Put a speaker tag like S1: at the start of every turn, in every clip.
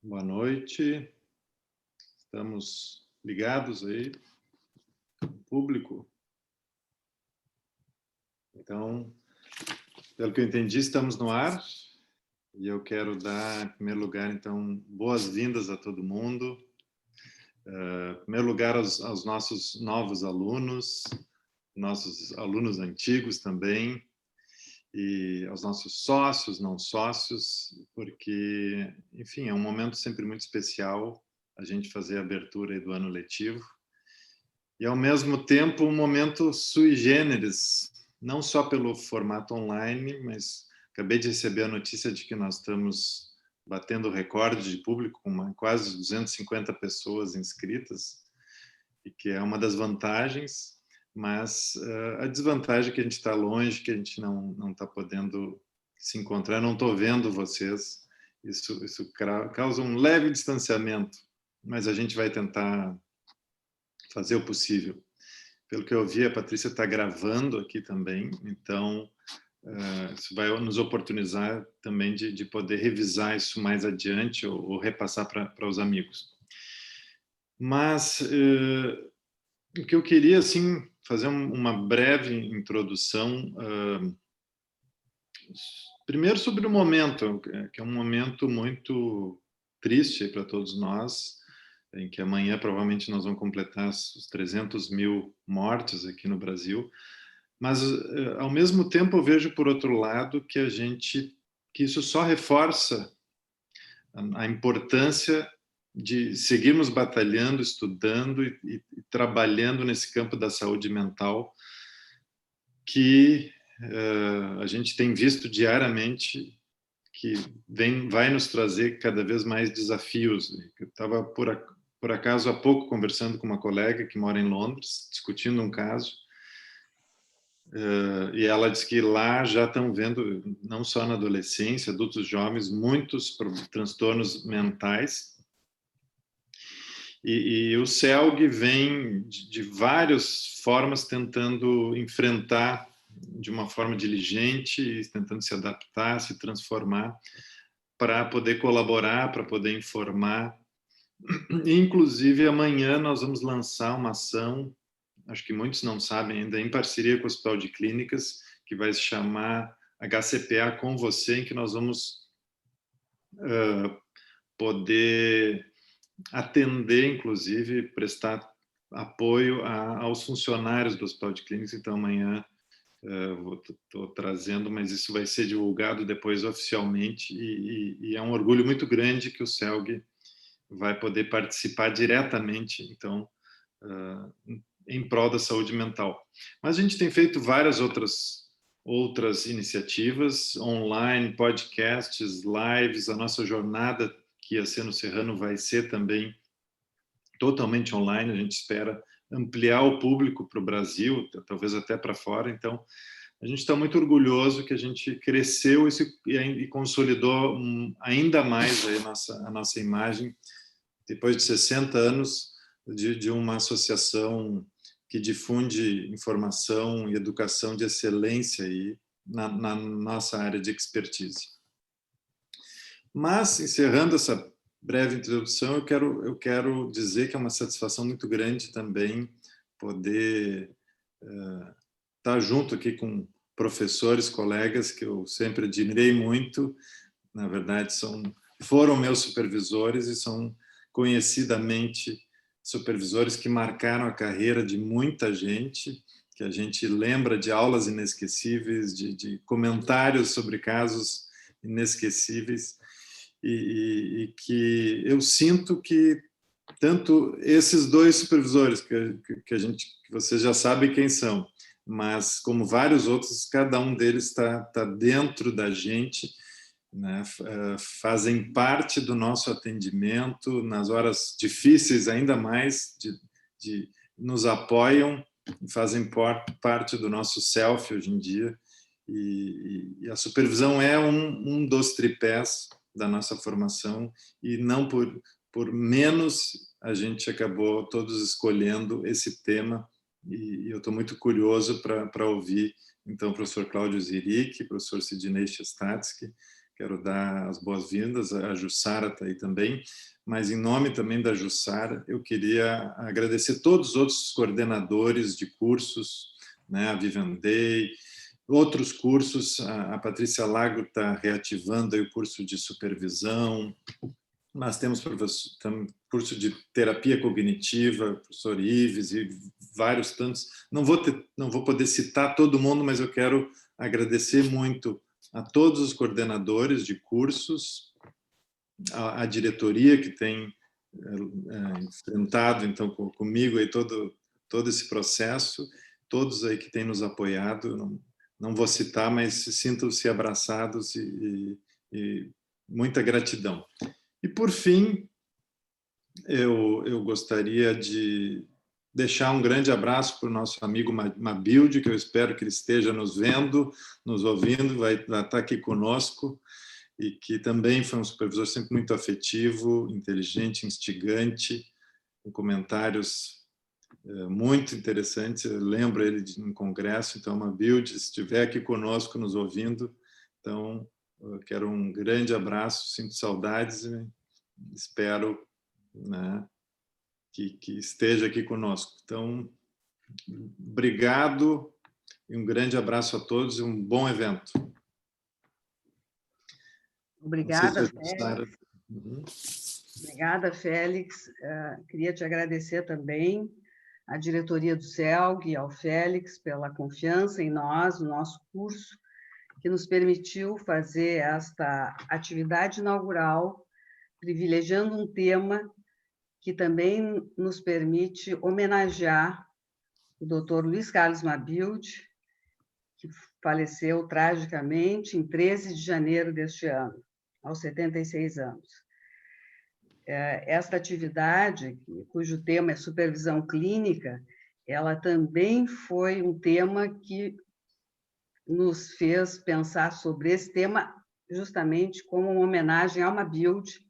S1: Boa noite, estamos ligados aí, público. Então, pelo que eu entendi, estamos no ar e eu quero dar, em primeiro lugar, então, boas-vindas a todo mundo. Em primeiro lugar, aos nossos novos alunos, nossos alunos antigos também, e aos nossos sócios, não sócios, porque, enfim, é um momento sempre muito especial a gente fazer a abertura aí do ano letivo. E, ao mesmo tempo, um momento sui generis, não só pelo formato online, mas acabei de receber a notícia de que nós estamos batendo o recorde de público, com quase 250 pessoas inscritas, e que é uma das vantagens, mas a desvantagem é que a gente está longe, que a gente não está podendo se encontrar, não estou vendo vocês, isso causa um leve distanciamento, mas a gente vai tentar fazer o possível. Pelo que eu vi, a Patrícia está gravando aqui também, então isso vai nos oportunizar também de poder revisar isso mais adiante ou repassar para os amigos. Mas o que eu queria, assim, fazer uma breve introdução, primeiro sobre o momento, que é um momento muito triste para todos nós, em que amanhã provavelmente nós vamos completar os 300 mil mortes aqui no Brasil, mas ao mesmo tempo eu vejo por outro lado que que isso só reforça a importância de seguirmos batalhando, estudando e trabalhando nesse campo da saúde mental que a gente tem visto diariamente que vai nos trazer cada vez mais desafios. Eu estava, por acaso, há pouco conversando com uma colega que mora em Londres, discutindo um caso, e ela disse que lá já estão vendo, não só na adolescência, adultos jovens, muitos transtornos mentais. E o CELG vem de várias formas tentando enfrentar de uma forma diligente, tentando se adaptar, se transformar, para poder colaborar, para poder informar. Inclusive, amanhã nós vamos lançar uma ação, acho que muitos não sabem ainda, em parceria com o Hospital de Clínicas, que vai se chamar HCPA com você, em que nós vamos poder atender, inclusive, prestar apoio aos funcionários do Hospital de Clínicas. Então, amanhã estou trazendo, mas isso vai ser divulgado depois oficialmente, e é um orgulho muito grande que o CELG vai poder participar diretamente, então, em prol da saúde mental. Mas a gente tem feito várias outras iniciativas online, podcasts, lives. A nossa jornada que ia ser no Serrano vai ser também totalmente online. A gente espera ampliar o público para o Brasil, talvez até para fora. Então, a gente está muito orgulhoso que a gente cresceu e consolidou ainda mais a nossa imagem, depois de 60 anos de uma associação que difunde informação e educação de excelência aí na nossa área de expertise. Mas, encerrando essa breve introdução, eu quero dizer que é uma satisfação muito grande também poder estar junto aqui com professores, colegas que eu sempre admirei muito. Na verdade, foram meus supervisores e são conhecidamente supervisores que marcaram a carreira de muita gente, que a gente lembra de aulas inesquecíveis, de comentários sobre casos inesquecíveis, e que eu sinto que tanto esses dois supervisores, que você já sabe quem são, mas como vários outros, cada um deles está dentro da gente, né? Fazem parte do nosso atendimento nas horas difíceis, ainda mais nos apoiam, fazem parte do nosso self hoje em dia, e a supervisão é um dos tripés da nossa formação, e não por menos a gente acabou todos escolhendo esse tema, e eu estou muito curioso para ouvir então o professor Cláudio Ziric, professor Sidney Chestatsky, quero dar as boas-vindas, a Jussara está aí também, mas em nome também da Jussara, eu queria agradecer todos os outros coordenadores de cursos, né, a Vivandei, outros cursos, a Patrícia Lago está reativando aí o curso de supervisão, nós temos curso de terapia cognitiva, professor Ives e vários tantos. Não vou poder citar todo mundo, mas eu quero agradecer muito a todos os coordenadores de cursos, a diretoria que tem enfrentado então comigo aí todo esse processo, todos aí que têm nos apoiado. Não vou citar, mas sintam-se abraçados e muita gratidão. E, por fim, eu gostaria de deixar um grande abraço para o nosso amigo Mabilde, que eu espero que ele esteja nos vendo, nos ouvindo, vai estar aqui conosco, e que também foi um supervisor sempre muito afetivo, inteligente, instigante, com comentários muito interessantes. Eu lembro ele de um congresso, então, Mabilde, se estiver aqui conosco, nos ouvindo, então, eu quero um grande abraço, sinto saudades e espero, né, que esteja aqui conosco. Então, obrigado e um grande abraço a todos e um bom evento.
S2: Obrigada, Félix. Obrigada, Félix. Queria te agradecer também à diretoria do CELG e ao Félix pela confiança em nós, no nosso curso, que nos permitiu fazer esta atividade inaugural, privilegiando um tema que também nos permite homenagear o Dr. Luiz Carlos Mabilde, que faleceu tragicamente em 13 de janeiro deste ano, aos 76 anos. Esta atividade, cujo tema é supervisão clínica, ela também foi um tema que nos fez pensar sobre esse tema justamente como uma homenagem a Mabilde,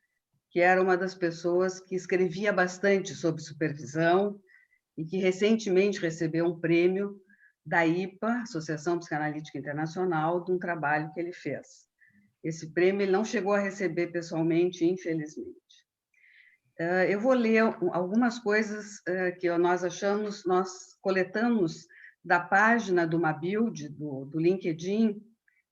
S2: que era uma das pessoas que escrevia bastante sobre supervisão e que recentemente recebeu um prêmio da IPA, Associação Psicanalítica Internacional, de um trabalho que ele fez. Esse prêmio ele não chegou a receber pessoalmente, infelizmente. Eu vou ler algumas coisas que nós coletamos da página do Mabilde, do LinkedIn,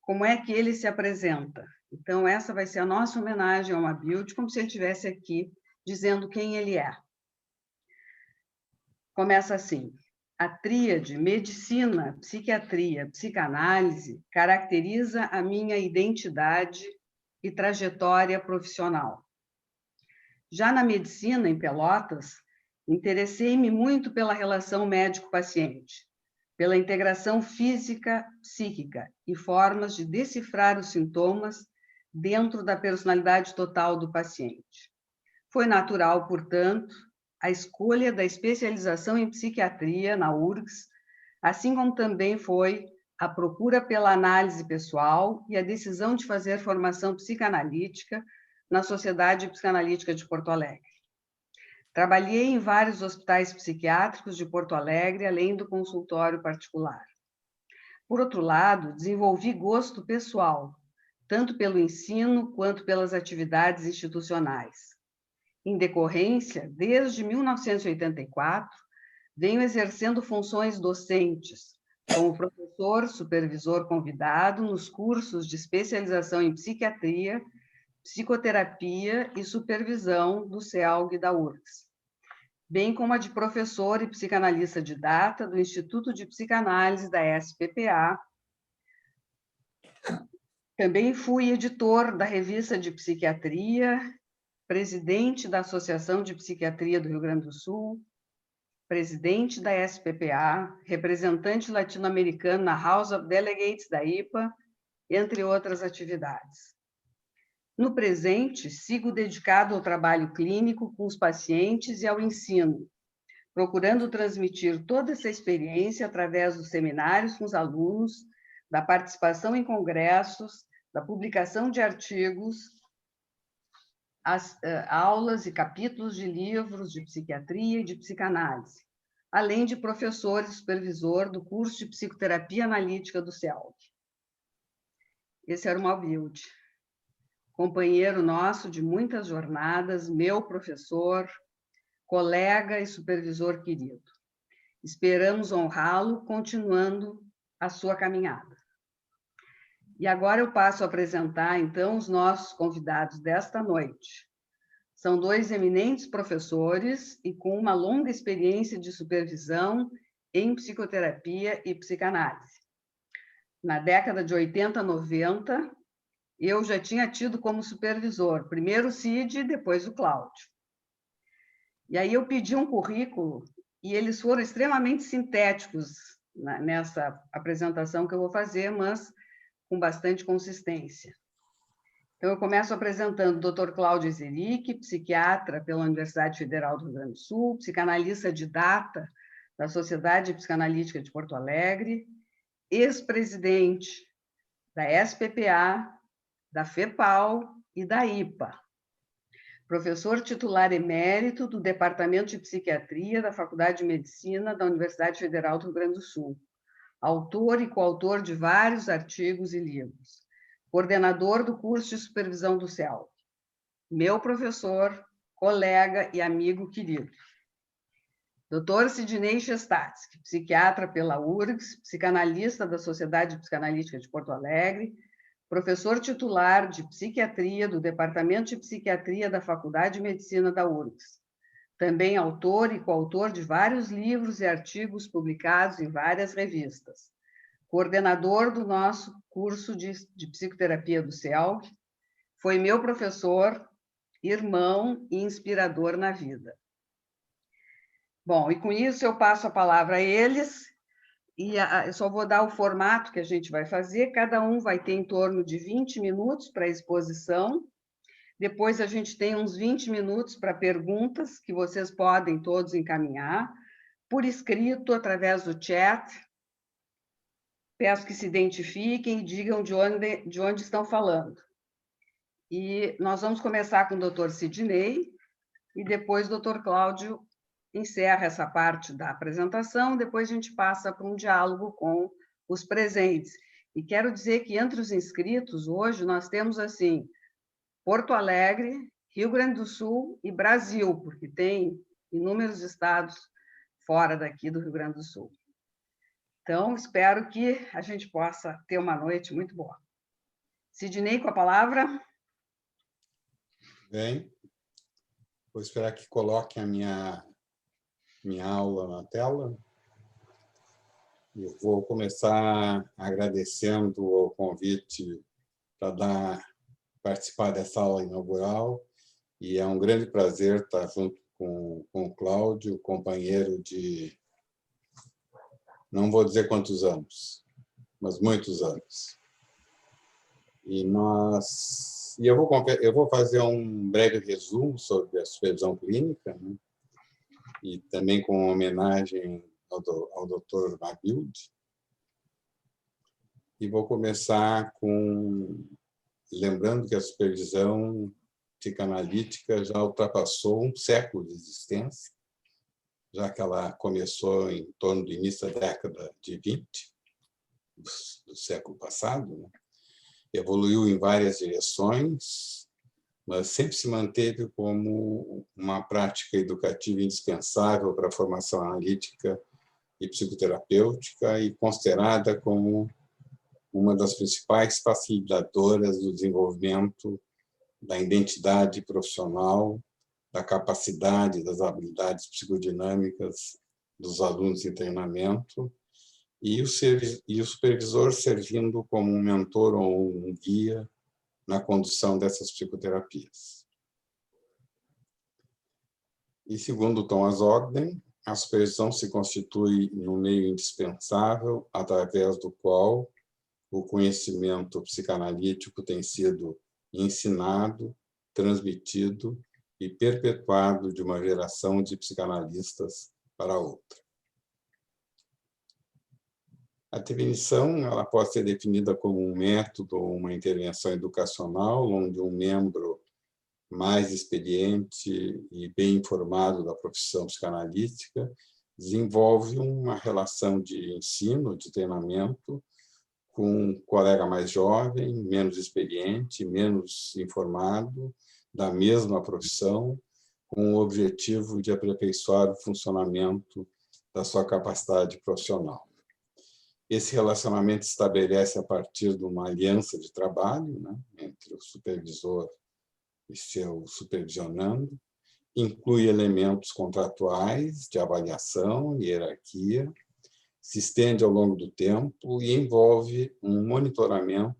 S2: como é que ele se apresenta. Então, essa vai ser a nossa homenagem ao Mabilde, como se ele estivesse aqui dizendo quem ele é. Começa assim: a tríade medicina, psiquiatria, psicanálise caracteriza a minha identidade e trajetória profissional. Já na medicina, em Pelotas, interessei-me muito pela relação médico-paciente, pela integração física, psíquica e formas de decifrar os sintomas dentro da personalidade total do paciente. Foi natural, portanto, a escolha da especialização em psiquiatria na URGS, assim como também foi a procura pela análise pessoal e a decisão de fazer formação psicanalítica na Sociedade Psicanalítica de Porto Alegre. Trabalhei em vários hospitais psiquiátricos de Porto Alegre, além do consultório particular. Por outro lado, desenvolvi gosto pessoal, tanto pelo ensino quanto pelas atividades institucionais. Em decorrência, desde 1984, venho exercendo funções docentes, como professor, supervisor convidado nos cursos de especialização em psiquiatria, psicoterapia e supervisão do CELG e da URGS, bem como a de professor e psicanalista didata do Instituto de Psicanálise da SPPA. Também fui editor da revista de psiquiatria, presidente da Associação de Psiquiatria do Rio Grande do Sul, presidente da SPPA, representante latino-americano na House of Delegates da IPA, entre outras atividades. No presente, sigo dedicado ao trabalho clínico com os pacientes e ao ensino, procurando transmitir toda essa experiência através dos seminários com os alunos, da participação em congressos, da publicação de artigos, as aulas e capítulos de livros de psiquiatria e de psicanálise, além de professor e supervisor do curso de psicoterapia analítica do CELG. Esse era o Mabilde. companheiro nosso de muitas jornadas, meu professor, colega e supervisor querido. Esperamos honrá-lo continuando a sua caminhada. E agora eu passo a apresentar, então, os nossos convidados desta noite. São dois eminentes professores e com uma longa experiência de supervisão em psicoterapia e psicanálise. Na década de 80, 90, eu já tinha tido como supervisor, primeiro o Cid, depois o Cláudio. E aí eu pedi um currículo e eles foram extremamente sintéticos nessa apresentação que eu vou fazer, mas com bastante consistência. Então, eu começo apresentando o Dr. Cláudio Ezeric, psiquiatra pela Universidade Federal do Rio Grande do Sul, psicanalista didata da Sociedade Psicanalítica de Porto Alegre, ex-presidente da SPPA, da FEPAL e da IPA. Professor titular emérito do Departamento de Psiquiatria da Faculdade de Medicina da Universidade Federal do Rio Grande do Sul. Autor e coautor de vários artigos e livros. Coordenador do curso de supervisão do CELG. Meu professor, colega e amigo querido. Dr. Sidney Chestatsky, psiquiatra pela URGS, psicanalista da Sociedade Psicanalítica de Porto Alegre, professor titular de psiquiatria do Departamento de Psiquiatria da Faculdade de Medicina da URGS. Também autor e coautor de vários livros e artigos publicados em várias revistas. Coordenador do nosso curso de psicoterapia do CELG, foi meu professor, irmão e inspirador na vida. Bom, e com isso eu passo a palavra a eles, e eu só vou dar o formato que a gente vai fazer, cada um vai ter em torno de 20 minutos para a exposição, depois a gente tem uns 20 minutos para perguntas, que vocês podem todos encaminhar, por escrito, através do chat. Peço que se identifiquem e digam de onde estão falando. E nós vamos começar com o Dr. Sidney, e depois o Dr. Cláudio encerra essa parte da apresentação, depois a gente passa para um diálogo com os presentes. E quero dizer que entre os inscritos, hoje, nós temos, assim, Porto Alegre, Rio Grande do Sul e Brasil, porque tem inúmeros estados fora daqui do Rio Grande do Sul. Então, espero que a gente possa ter uma noite muito boa. Sidney, com a palavra.
S3: Bem, vou esperar que coloque a minha aula na tela. Eu vou começar agradecendo o convite para participar dessa aula inaugural, e é um grande prazer estar junto com o Cláudio, companheiro de, não vou dizer quantos anos, mas muitos anos. E eu vou fazer um breve resumo sobre a supervisão clínica, né? E também com homenagem ao Dr. Mabilde. E vou começar lembrando que a supervisão psicanalítica já ultrapassou um século de existência, já que ela começou em torno do início da década de 20, do século passado, né? Evoluiu em várias direções, mas sempre se manteve como uma prática educativa indispensável para a formação analítica e psicoterapêutica e considerada como uma das principais facilitadoras do desenvolvimento da identidade profissional, da capacidade, das habilidades psicodinâmicas dos alunos em treinamento, e o supervisor servindo como um mentor ou um guia na condução dessas psicoterapias. E, segundo Thomas Ogden, a supervisão se constitui no meio indispensável através do qual o conhecimento psicanalítico tem sido ensinado, transmitido e perpetuado de uma geração de psicanalistas para outra. A definição ela pode ser definida como um método ou uma intervenção educacional onde um membro mais experiente e bem informado da profissão psicanalítica desenvolve uma relação de ensino, de treinamento, com um colega mais jovem, menos experiente, menos informado, da mesma profissão, com o objetivo de aperfeiçoar o funcionamento da sua capacidade profissional. Esse relacionamento se estabelece a partir de uma aliança de trabalho, né, entre o supervisor e seu supervisionando, inclui elementos contratuais de avaliação e hierarquia, se estende ao longo do tempo e envolve um monitoramento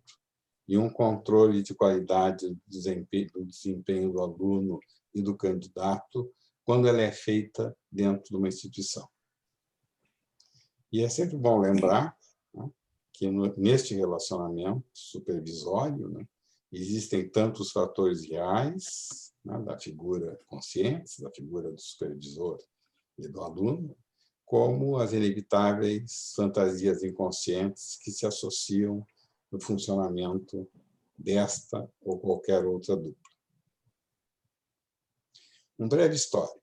S3: e um controle de qualidade do desempenho do aluno e do candidato quando ela é feita dentro de uma instituição. E é sempre bom lembrar, né, que neste relacionamento supervisório, né, existem tanto os fatores reais, né, da figura consciente, da figura do supervisor e do aluno, como as inevitáveis fantasias inconscientes que se associam no funcionamento desta ou qualquer outra dupla. Um breve histórico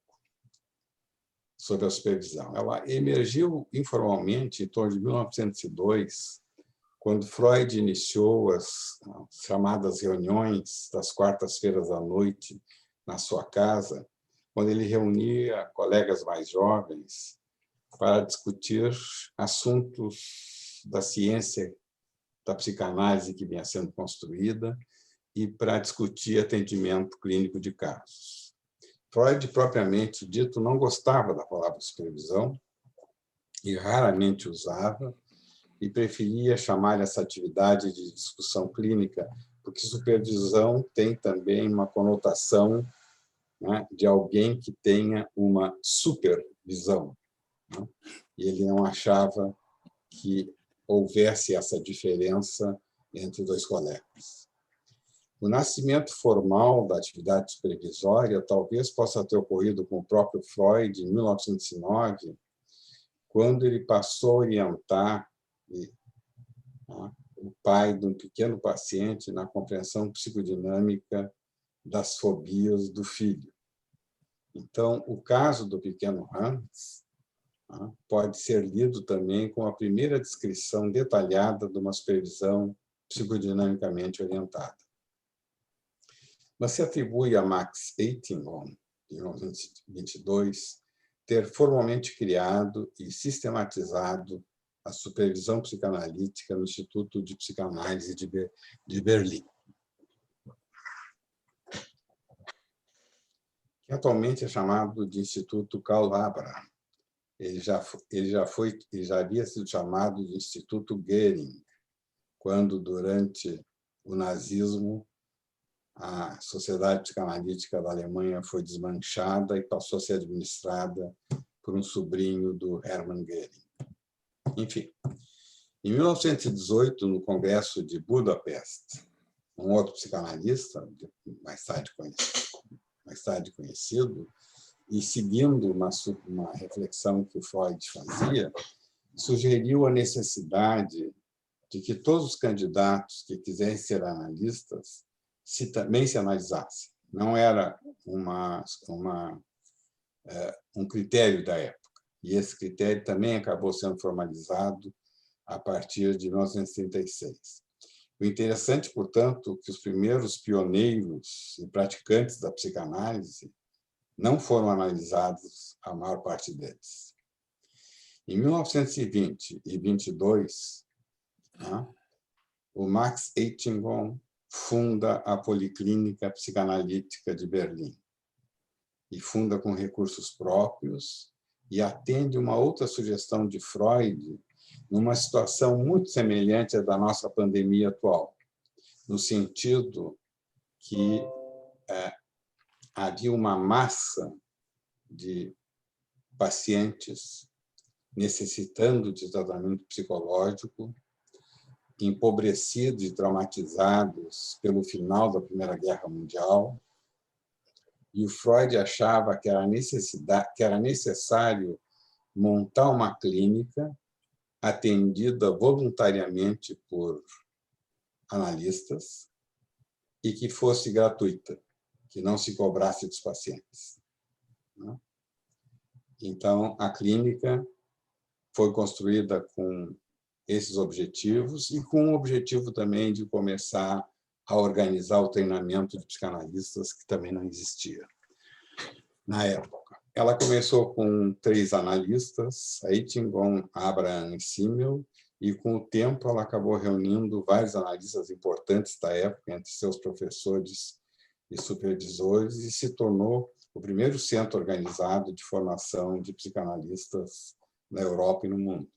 S3: sobre a supervisão. Ela emergiu informalmente em torno de 1902, quando Freud iniciou as chamadas reuniões das quartas-feiras à noite na sua casa, quando ele reunia colegas mais jovens para discutir assuntos da ciência da psicanálise que vinha sendo construída e para discutir atendimento clínico de casos. Freud, propriamente dito, não gostava da palavra supervisão e raramente usava, e preferia chamar essa atividade de discussão clínica, porque supervisão tem também uma conotação, né, de alguém que tenha uma supervisão, né? E ele não achava que houvesse essa diferença entre dois colegas. O nascimento formal da atividade supervisória talvez possa ter ocorrido com o próprio Freud em 1909, quando ele passou a orientar o pai de um pequeno paciente na compreensão psicodinâmica das fobias do filho. Então, o caso do pequeno Hans pode ser lido também como a primeira descrição detalhada de uma supervisão psicodinamicamente orientada. Mas se atribui a Max Eitingon, de 1922, ter formalmente criado e sistematizado a supervisão psicanalítica no Instituto de Psicanálise de Berlim, que atualmente é chamado de Instituto Karl Abraham. Ele já havia sido chamado de Instituto Goering, quando, durante o nazismo, a Sociedade Psicanalítica da Alemanha foi desmanchada e passou a ser administrada por um sobrinho do Hermann Goering. Enfim, em 1918, no Congresso de Budapeste, um outro psicanalista, mais tarde conhecido, e seguindo uma reflexão que o Freud fazia, sugeriu a necessidade de que todos os candidatos que quisessem ser analistas também se analisassem. Não era um critério da época. E esse critério também acabou sendo formalizado a partir de 1936. O interessante, portanto, que os primeiros pioneiros e praticantes da psicanálise não foram analisados, a maior parte deles. Em 1920 e 22, o Max Eitingon funda a Policlínica Psicanalítica de Berlim, e funda com recursos próprios, e atende uma outra sugestão de Freud numa situação muito semelhante à da nossa pandemia atual, no sentido que havia uma massa de pacientes necessitando de tratamento psicológico, empobrecidos e traumatizados pelo final da Primeira Guerra Mundial, e o Freud achava que era necessário montar uma clínica atendida voluntariamente por analistas e que fosse gratuita, que não se cobrasse dos pacientes. Então, a clínica foi construída com esses objetivos e com o objetivo também de começar a organizar o treinamento de psicanalistas, que também não existia na época. Ela começou com 3 analistas, Eitingon, Abraham e Simmel, e com o tempo ela acabou reunindo vários analistas importantes da época, entre seus professores e supervisores, e se tornou o primeiro centro organizado de formação de psicanalistas na Europa e no mundo.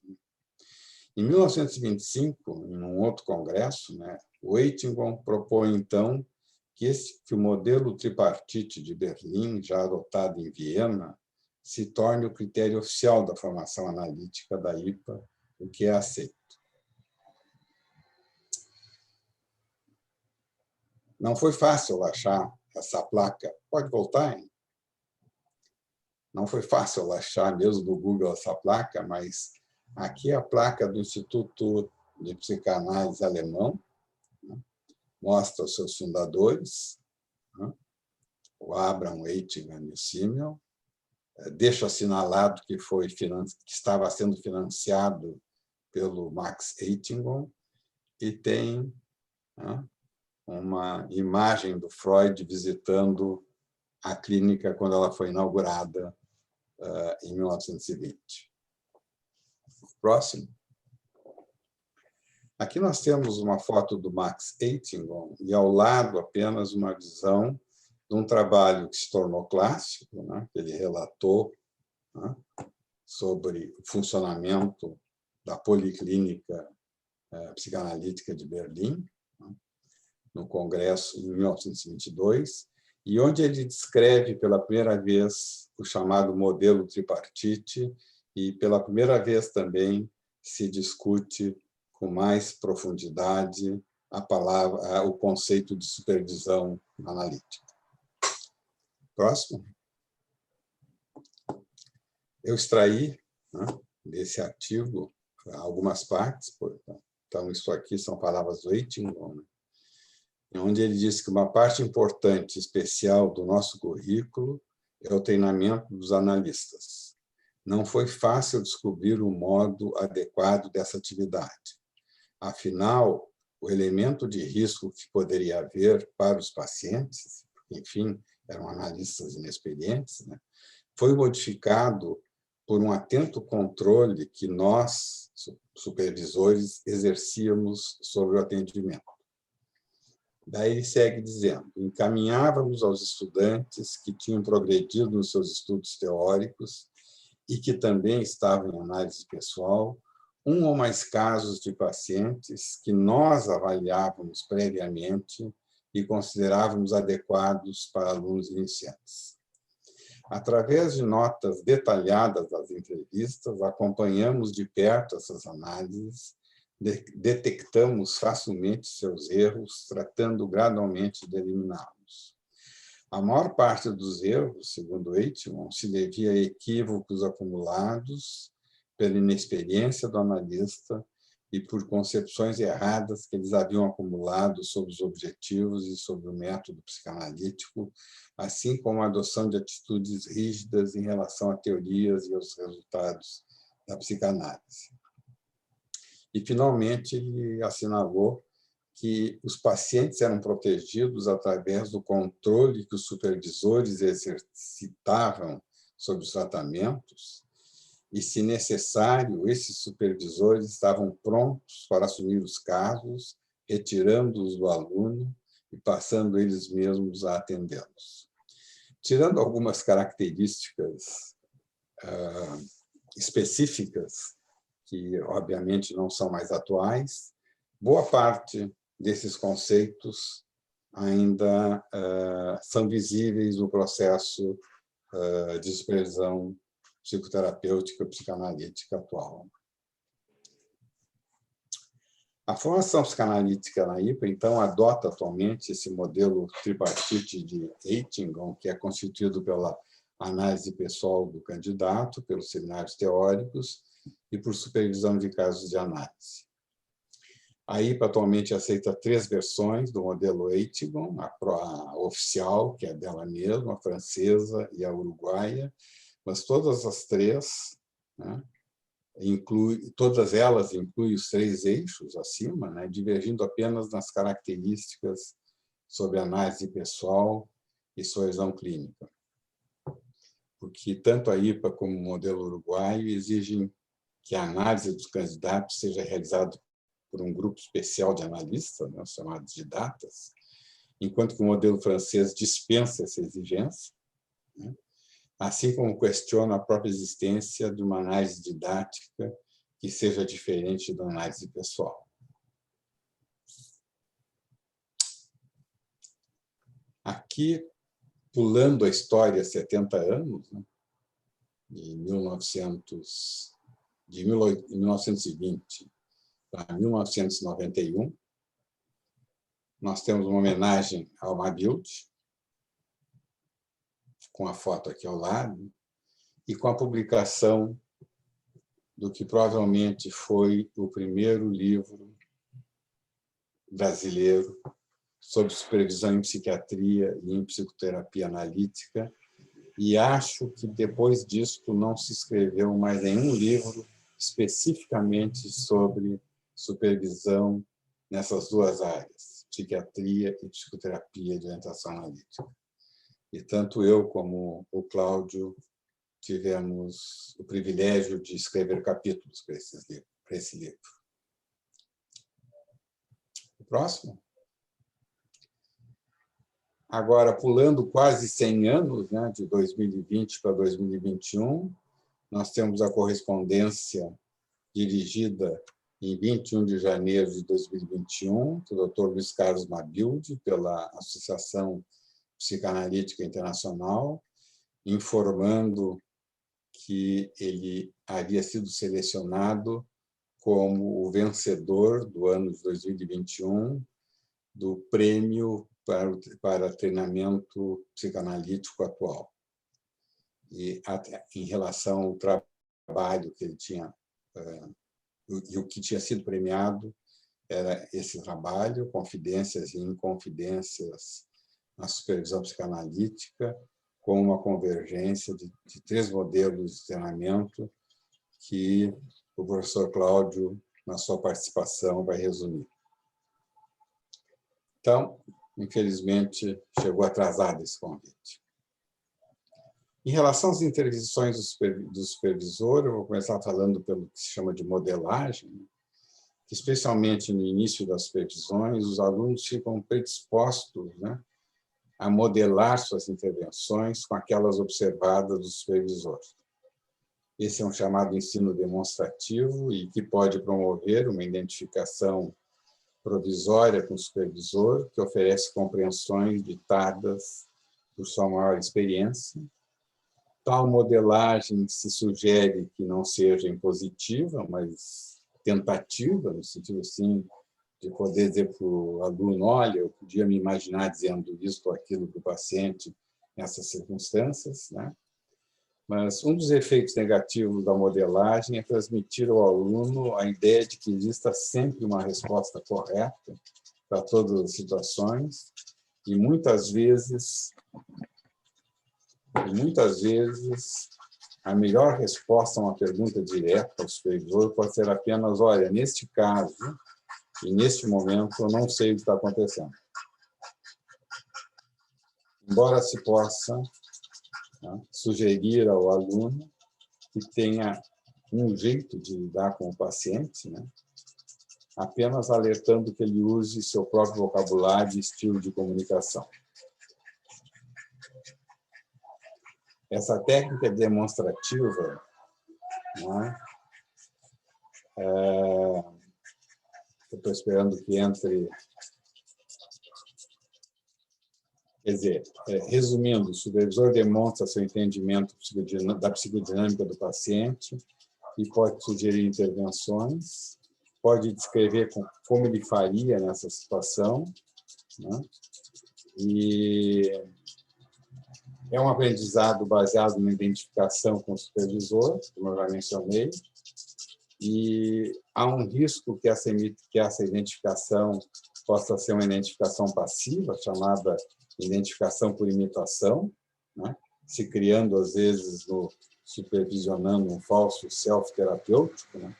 S3: Em 1925, em um outro congresso, o Eitingon propõe, então, que o modelo tripartite de Berlim, já adotado em Viena, se torne o critério oficial da formação analítica da IPA, o que é aceito. Não foi fácil achar essa placa. Pode voltar, hein? Não foi fácil achar mesmo no Google essa placa, mas aqui é a placa do Instituto de Psicanálise Alemão, mostra os seus fundadores, o Abraham, Eitingon e o Simmel. Deixo assinalado que estava sendo financiado pelo Max Eitingon, e tem uma imagem do Freud visitando a clínica quando ela foi inaugurada em 1920. Próximo. Aqui nós temos uma foto do Max Eitingon e, ao lado, apenas uma visão de um trabalho que se tornou clássico, que ele relatou sobre o funcionamento da Policlínica Psicanalítica de Berlim, no Congresso em 1922, e onde ele descreve pela primeira vez o chamado modelo tripartite, e pela primeira vez também se discute com mais profundidade o conceito de supervisão analítica. Próximo. Eu extraí desse artigo algumas partes, então isso aqui são palavras do Eitingon, onde ele diz que uma parte importante, especial do nosso currículo é o treinamento dos analistas. Não foi fácil descobrir o modo adequado dessa atividade. Afinal, o elemento de risco que poderia haver para os pacientes, enfim, eram analistas inexperientes, foi modificado por um atento controle que nós, supervisores, exercíamos sobre o atendimento. Daí ele segue dizendo: encaminhávamos aos estudantes que tinham progredido nos seus estudos teóricos e que também estavam em análise pessoal, um ou mais casos de pacientes que nós avaliávamos previamente e considerávamos adequados para alunos iniciantes. Através de notas detalhadas das entrevistas, acompanhamos de perto essas análises, detectamos facilmente seus erros, tratando gradualmente de eliminá-los. A maior parte dos erros, segundo Eitingon, se devia a equívocos acumulados pela inexperiência do analista e por concepções erradas que eles haviam acumulado sobre os objetivos e sobre o método psicanalítico, assim como a adoção de atitudes rígidas em relação a teorias e aos resultados da psicanálise. E, finalmente, ele assinalou que os pacientes eram protegidos através do controle que os supervisores exercitavam sobre os tratamentos e, se necessário, esses supervisores estavam prontos para assumir os casos, retirando-os do aluno e passando eles mesmos a atendê-los. Tirando algumas características específicas, que, obviamente, não são mais atuais, boa parte desses conceitos ainda são visíveis no processo de supervisão psicoterapêutica e psicanalítica atual. A formação psicanalítica na IPA, então, adota atualmente esse modelo tripartite de Eitingon, que é constituído pela análise pessoal do candidato, pelos seminários teóricos e por supervisão de casos de análise. A IPA atualmente aceita 3 versões do modelo Eitingon, a oficial, que é dela mesma, a francesa e a uruguaia, mas todas as 3 todas elas incluem os 3 eixos acima, né, divergindo apenas nas características sobre análise pessoal e sua visão clínica. Porque tanto a IPA como o modelo uruguaio exigem que a análise dos candidatos seja realizada por um grupo especial de analistas, né, chamados de datas, enquanto que o modelo francês dispensa essa exigência, né, assim como questiona a própria existência de uma análise didática que seja diferente da análise pessoal. Aqui, pulando a história 70 anos, né, de 1920 para 1991, nós temos uma homenagem ao Mabilde, com a foto aqui ao lado, e com a publicação do que provavelmente foi o primeiro livro brasileiro sobre supervisão em psiquiatria e em psicoterapia analítica, e acho que depois disso não se escreveu mais nenhum livro especificamente sobre supervisão nessas 2 áreas, psiquiatria e psicoterapia de orientação analítica. E tanto eu como o Cláudio tivemos o privilégio de escrever capítulos para esse livro. O próximo? Agora, pulando quase 100 anos, né, de 2020 para 2021, nós temos a correspondência dirigida em 21 de janeiro de 2021, do Dr. Luiz Carlos Mabilde, pela Associação Psicanalítica Internacional, informando que ele havia sido selecionado como o vencedor do ano de 2021 do Prêmio para Treinamento Psicanalítico Atual. E em relação ao trabalho que ele tinha, e o que tinha sido premiado era esse trabalho, Confidências e Inconfidências na Supervisão Psicanalítica, com uma convergência de 3 modelos de treinamento que o professor Cláudio, na sua participação, vai resumir. Então, infelizmente, chegou atrasado esse convite. Em relação às intervenções do supervisor, eu vou começar falando pelo que se chama de modelagem, que especialmente no início das supervisões, os alunos ficam predispostos, né, a modelar suas intervenções com aquelas observadas do supervisor. Esse é um chamado ensino demonstrativo e que pode promover uma identificação provisória com o supervisor, que oferece compreensões ditadas por sua maior experiência. Tal modelagem se sugere que não seja impositiva, mas tentativa, no sentido assim, de poder dizer para o aluno, olha, eu podia me imaginar dizendo isso ou aquilo para o paciente nessas circunstâncias, né? Mas um dos efeitos negativos da modelagem é transmitir ao aluno a ideia de que exista sempre uma resposta correta para todas as situações e muitas vezes a melhor resposta a uma pergunta direta ao supervisor pode ser apenas, olha, neste caso e neste momento eu não sei o que está acontecendo. Embora se possa, né, sugerir ao aluno que tenha um jeito de lidar com o paciente, né, apenas alertando que ele use seu próprio vocabulário e estilo de comunicação. Essa técnica demonstrativa, né, eu estou esperando que entre... Quer dizer, resumindo, o supervisor demonstra seu entendimento da psicodinâmica do paciente e pode sugerir intervenções, pode descrever como ele faria nessa situação, né? E é um aprendizado baseado na identificação com o supervisor, como eu já mencionei, e há um risco que essa identificação possa ser uma identificação passiva, chamada identificação por imitação, né? Se criando, às vezes, supervisionando um falso self-terapêutico, né?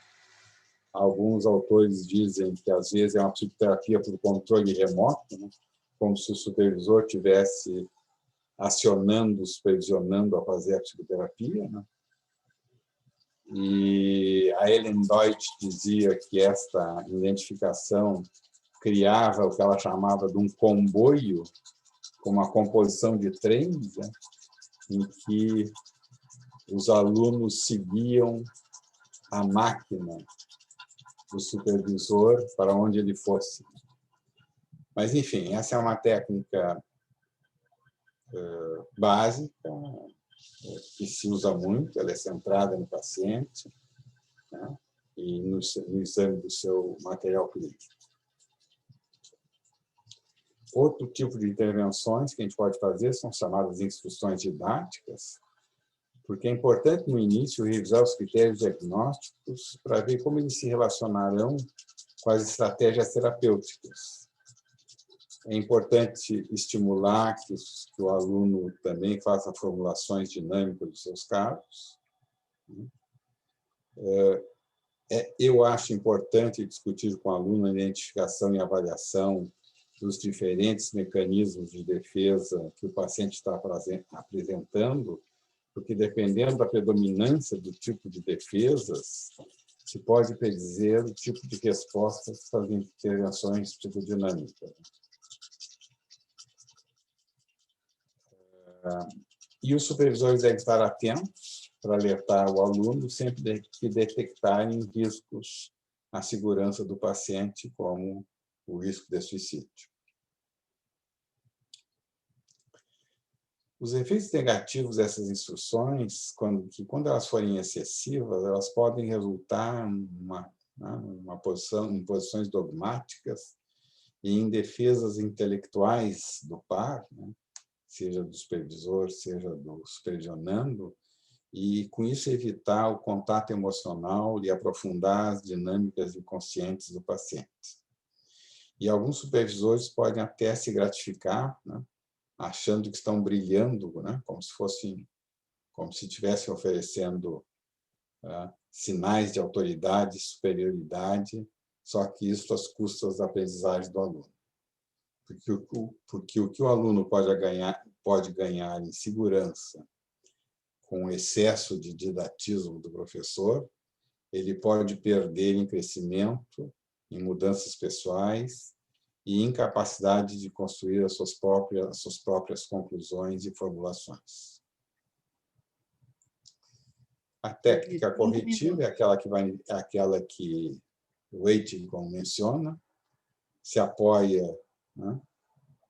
S3: Alguns autores dizem que, às vezes, é uma psicoterapia por controle remoto, né? Como se o supervisor estivesse acionando, supervisionando a fazer a psicoterapia, né? E a Ellen Deutsch dizia que esta identificação criava o que ela chamava de um comboio, com uma composição de trens, né? Em que os alunos seguiam a máquina do supervisor para onde ele fosse. Mas, enfim, essa é uma técnica básica, que se usa muito, ela é centrada no paciente, né? E no exame do seu material clínico. Outro tipo de intervenções que a gente pode fazer são chamadas instruções didáticas, porque é importante, no início, revisar os critérios diagnósticos para ver como eles se relacionarão com as estratégias terapêuticas. É importante estimular que o aluno também faça formulações dinâmicas dos seus casos. Eu acho importante discutir com o aluno a identificação e avaliação dos diferentes mecanismos de defesa que o paciente está apresentando, porque, dependendo da predominância do tipo de defesas, se pode predizer o tipo de respostas para as intervenções psicodinâmicas. E os supervisores devem estar atentos para alertar o aluno sempre que detectarem riscos à segurança do paciente, como o risco de suicídio. Os efeitos negativos dessas instruções, quando elas forem excessivas, elas podem resultar em posições dogmáticas e em defesas intelectuais do par, né? Seja do supervisor, seja do supervisionando, e, com isso, evitar o contato emocional e aprofundar as dinâmicas inconscientes do paciente. E alguns supervisores podem até se gratificar, né? Achando que estão brilhando, né? Como se estivessem oferecendo sinais de autoridade, superioridade, só que isso às custas da aprendizagem do aluno. Porque o que o aluno pode ganhar em segurança com o excesso de didatismo do professor, ele pode perder em crescimento, em mudanças pessoais e incapacidade de construir as suas próprias conclusões e formulações. A técnica corretiva é aquela que o Eitingon menciona, se apoia, né,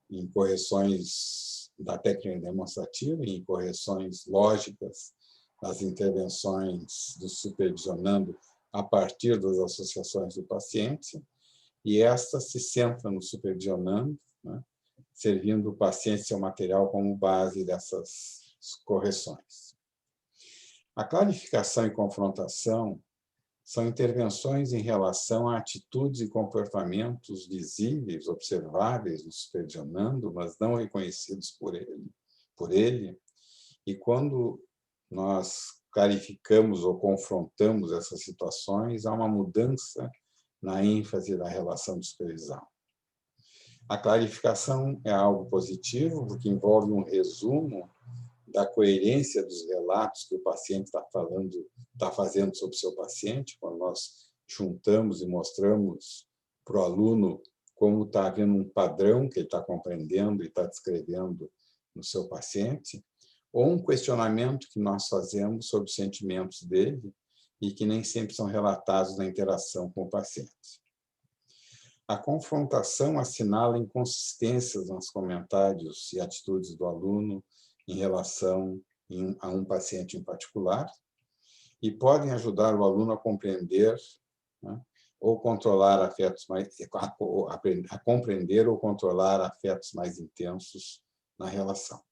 S3: em correções da técnica demonstrativa, em correções lógicas das intervenções do supervisionando a partir das associações do paciente, e esta se centra no supervisionando, né, servindo o paciente seu material como base dessas correções. A clarificação e confrontação são intervenções em relação a atitudes e comportamentos visíveis, observáveis no supervisionando, mas não reconhecidos por ele. E quando nós clarificamos ou confrontamos essas situações, há uma mudança na ênfase da relação de supervisão. A clarificação é algo positivo, porque envolve um resumo da coerência dos relatos que o paciente está fazendo sobre o seu paciente, quando nós juntamos e mostramos para o aluno como está havendo um padrão que ele está compreendendo e está descrevendo no seu paciente, ou um questionamento que nós fazemos sobre os sentimentos dele e que nem sempre são relatados na interação com o paciente. A confrontação assinala inconsistências nos comentários e atitudes do aluno em relação a um paciente em particular, e podem ajudar o aluno a compreender, né, ou controlar a compreender ou controlar afetos mais intensos na relação.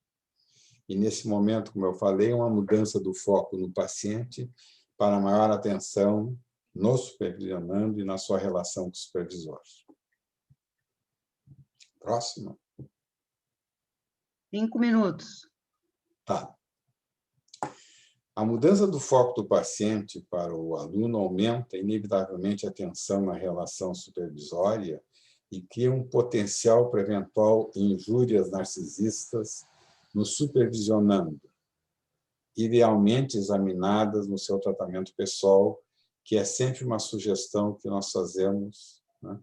S3: E, nesse momento, como eu falei, uma mudança do foco no paciente para maior atenção no supervisionando e na sua relação com o supervisor. Próximo.
S2: 5 minutos.
S3: Tá. A mudança do foco do paciente para o aluno aumenta inevitavelmente a tensão na relação supervisória e cria um potencial para eventual injúrias narcisistas no supervisionando, idealmente examinadas no seu tratamento pessoal, que é sempre uma sugestão que nós fazemos, né,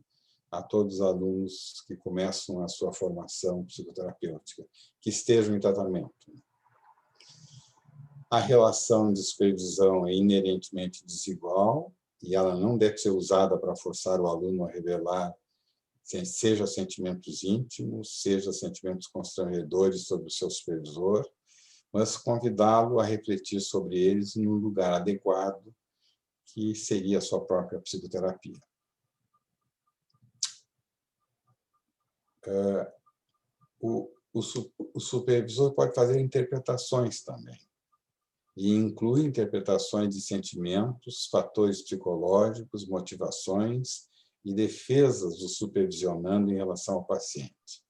S3: a todos os alunos que começam a sua formação psicoterapêutica, que estejam em tratamento. A relação de supervisão é inerentemente desigual e ela não deve ser usada para forçar o aluno a revelar, seja sentimentos íntimos, seja sentimentos constrangedores sobre o seu supervisor, mas convidá-lo a refletir sobre eles no lugar adequado, que seria a sua própria psicoterapia. O supervisor pode fazer interpretações também, e inclui interpretações de sentimentos, fatores psicológicos, motivações e defesas do supervisionando em relação ao paciente.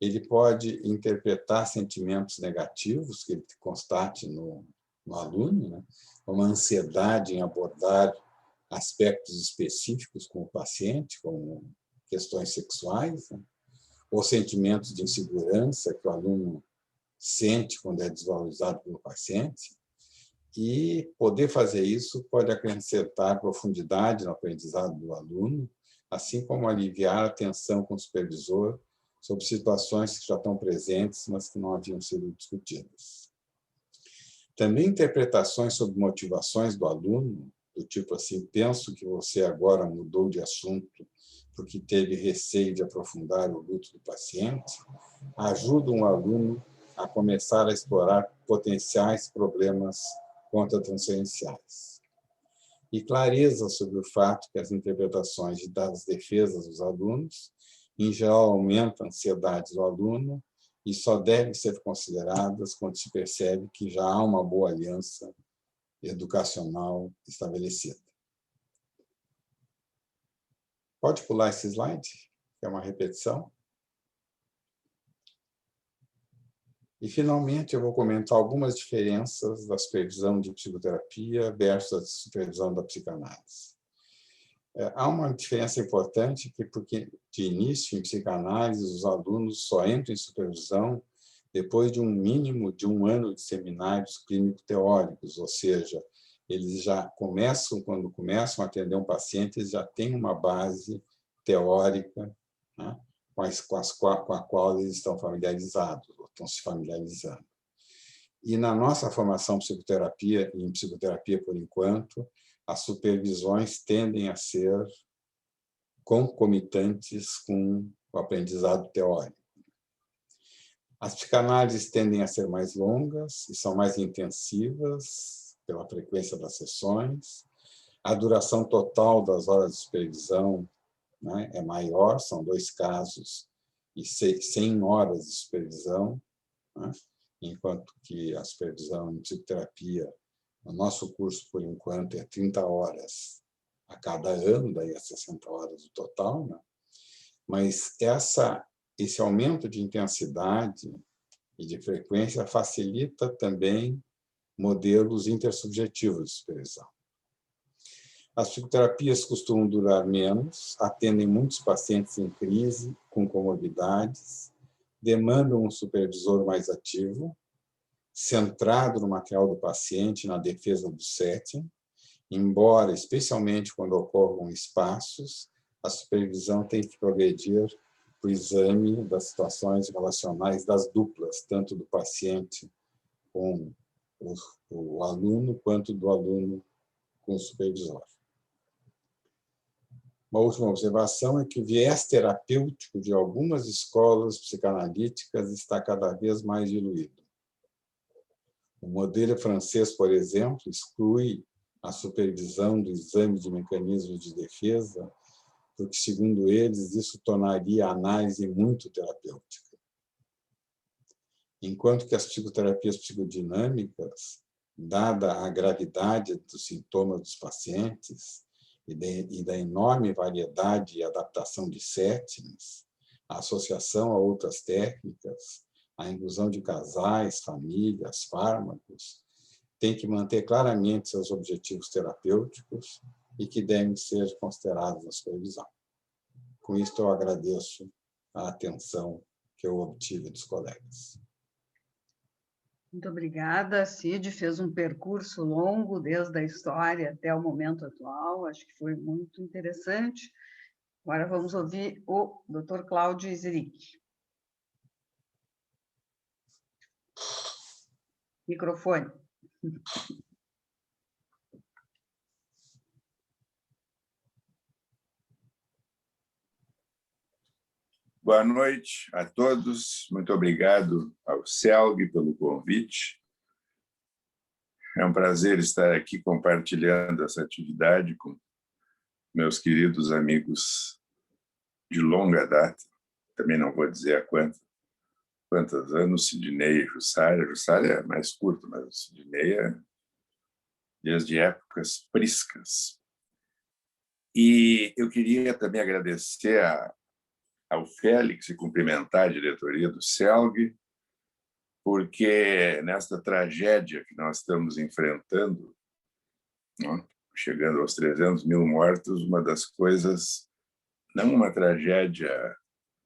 S3: Ele pode interpretar sentimentos negativos que ele constate no aluno, né? Uma ansiedade em abordar aspectos específicos com o paciente, como questões sexuais, né? Ou sentimentos de insegurança que o aluno sente quando é desvalorizado pelo paciente. E poder fazer isso pode acrescentar profundidade no aprendizado do aluno, assim como aliviar a tensão com o supervisor sobre situações que já estão presentes, mas que não haviam sido discutidas. Também interpretações sobre motivações do aluno, do tipo assim, penso que você agora mudou de assunto porque teve receio de aprofundar o luto do paciente, ajudam o aluno a começar a explorar potenciais problemas contratransferenciais. E clareza sobre o fato que as interpretações das defesas dos alunos, em geral, aumentam a ansiedade do aluno e só devem ser consideradas quando se percebe que já há uma boa aliança educacional estabelecida. Pode pular esse slide, que é uma repetição. E, finalmente, eu vou comentar algumas diferenças da supervisão de psicoterapia versus a supervisão da psicanálise. Há uma diferença importante, porque, de início, em psicanálise, os alunos só entram em supervisão depois de um mínimo de 1 ano de seminários clínico-teóricos, ou seja, eles já começam, quando começam a atender um paciente, eles já têm uma base teórica, né, com a qual eles estão familiarizados, ou estão se familiarizando. E na nossa formação em psicoterapia, por enquanto, as supervisões tendem a ser concomitantes com o aprendizado teórico. As psicanálises tendem a ser mais longas e são mais intensivas pela frequência das sessões. A duração total das horas de supervisão, né, é maior, são 2 casos e 100 horas de supervisão, né, enquanto que a supervisão em psicoterapia, no nosso curso, por enquanto, é 30 horas a cada ano, daí é 60 horas no total, né? Mas esse aumento de intensidade e de frequência facilita também modelos intersubjetivos de supervisão. As psicoterapias costumam durar menos, atendem muitos pacientes em crise, com comorbidades, demandam um supervisor mais ativo, centrado no material do paciente, na defesa do setting, embora, especialmente quando ocorram espaços, a supervisão tem que progredir para o exame das situações relacionais das duplas, tanto do paciente com o aluno, quanto do aluno com o supervisor. Uma última observação é que o viés terapêutico de algumas escolas psicanalíticas está cada vez mais diluído. O modelo francês, por exemplo, exclui a supervisão do exame de mecanismos de defesa, porque, segundo eles, isso tornaria a análise muito terapêutica. Enquanto que as psicoterapias psicodinâmicas, dada a gravidade dos sintomas dos pacientes e da enorme variedade e adaptação de settings, a associação a outras técnicas, a inclusão de casais, famílias, fármacos, tem que manter claramente seus objetivos terapêuticos e que devem ser considerados na supervisão. Com isso, eu agradeço a atenção que eu obtive dos colegas.
S2: Muito obrigada. Cid fez um percurso longo, desde a história até o momento atual. Acho que foi muito interessante. Agora vamos ouvir o Dr. Cláudio Izeric. Microfone.
S4: Boa noite a todos. Muito obrigado ao CELG pelo convite. É um prazer estar aqui compartilhando essa atividade com meus queridos amigos de longa data. Também não vou dizer há quantos anos, Sidney e Jussara. Jussara é mais curto, mas o Sidney é desde épocas priscas. E eu queria também agradecer ao Félix e cumprimentar a diretoria do CELG, porque nesta tragédia que nós estamos enfrentando, chegando aos 300 mil mortos, uma das coisas, não uma tragédia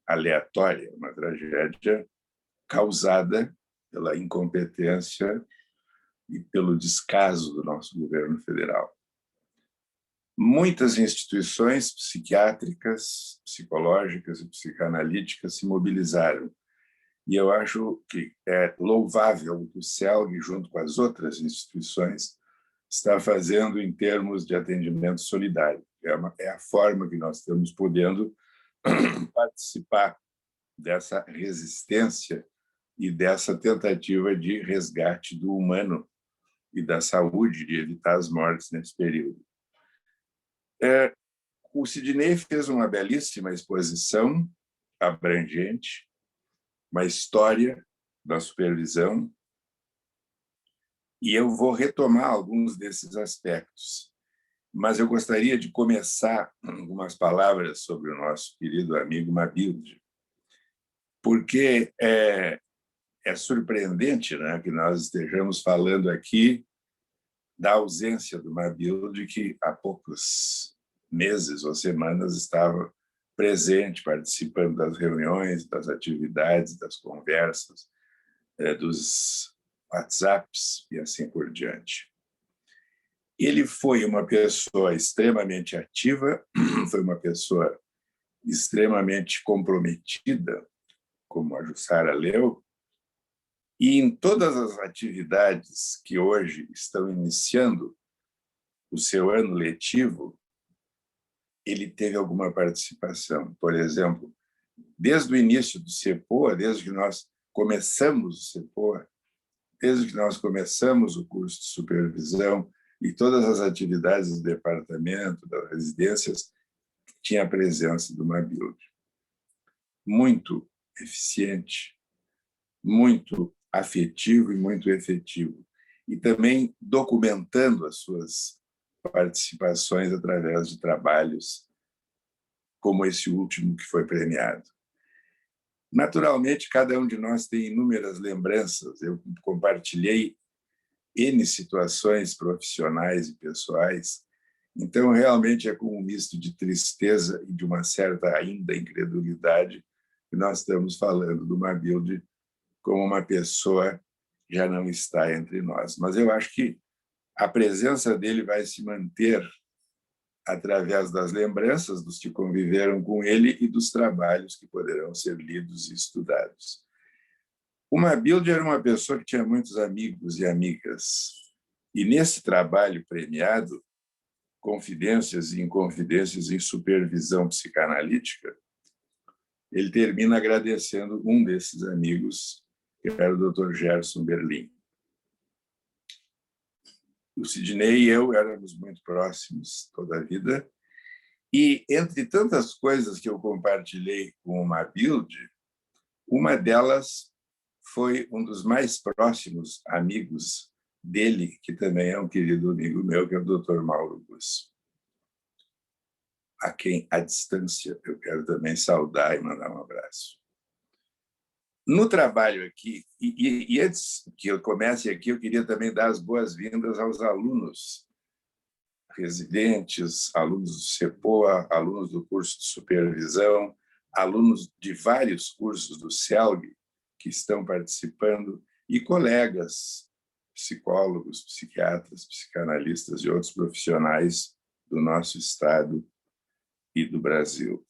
S4: aleatória, uma tragédia causada pela incompetência e pelo descaso do nosso governo federal. Muitas instituições psiquiátricas, psicológicas e psicanalíticas se mobilizaram. E eu acho que é louvável o que o CELG, junto com as outras instituições, está fazendo em termos de atendimento solidário. É a forma que nós estamos podendo participar dessa resistência e dessa tentativa de resgate do humano e da saúde, de evitar as mortes nesse período. O Sidney fez uma belíssima exposição abrangente, uma história da supervisão, e eu vou retomar alguns desses aspectos. Mas eu gostaria de começar algumas palavras sobre o nosso querido amigo Mabilde, porque é surpreendente, né, que nós estejamos falando aqui da ausência do Mabilde, que há poucos meses ou semanas estava presente, participando das reuniões, das atividades, das conversas, dos WhatsApps e assim por diante. Ele foi uma pessoa extremamente ativa, foi uma pessoa extremamente comprometida, como a Jussara leu, e em todas as atividades que hoje estão iniciando o seu ano letivo, ele teve alguma participação. Por exemplo, desde o início do CEPOA, desde que nós começamos o CEPOA, desde que nós começamos o curso de supervisão e todas as atividades do departamento, das residências, tinha a presença do Mabilde. Muito eficiente, muito afetivo e muito efetivo. E também documentando as suas participações através de trabalhos como esse último que foi premiado. Naturalmente, cada um de nós tem inúmeras lembranças. Eu compartilhei N situações profissionais e pessoais, então realmente é com um misto de tristeza e de uma certa ainda incredulidade que nós estamos falando do Mabilde como uma pessoa que já não está entre nós. Mas eu acho que a presença dele vai se manter através das lembranças dos que conviveram com ele e dos trabalhos que poderão ser lidos e estudados. O Mabilde era uma pessoa que tinha muitos amigos e amigas. E nesse trabalho premiado, Confidências e Inconfidências em Supervisão Psicanalítica, ele termina agradecendo um desses amigos, que era o Dr. Gerson Berlim. O Sidney e eu éramos muito próximos toda a vida, e entre tantas coisas que eu compartilhei com o Mabilde, uma delas foi um dos mais próximos amigos dele, que também é um querido amigo meu, que é o Dr. Mauro Gus, a quem, à distância, eu quero também saudar e mandar um abraço. No trabalho aqui, e antes que eu comece aqui, eu queria também dar as boas-vindas aos alunos residentes, alunos do CEPOA, alunos do curso de supervisão, alunos de vários cursos do CELG que estão participando e colegas, psicólogos, psiquiatras, psicanalistas e outros profissionais do nosso estado e do Brasil.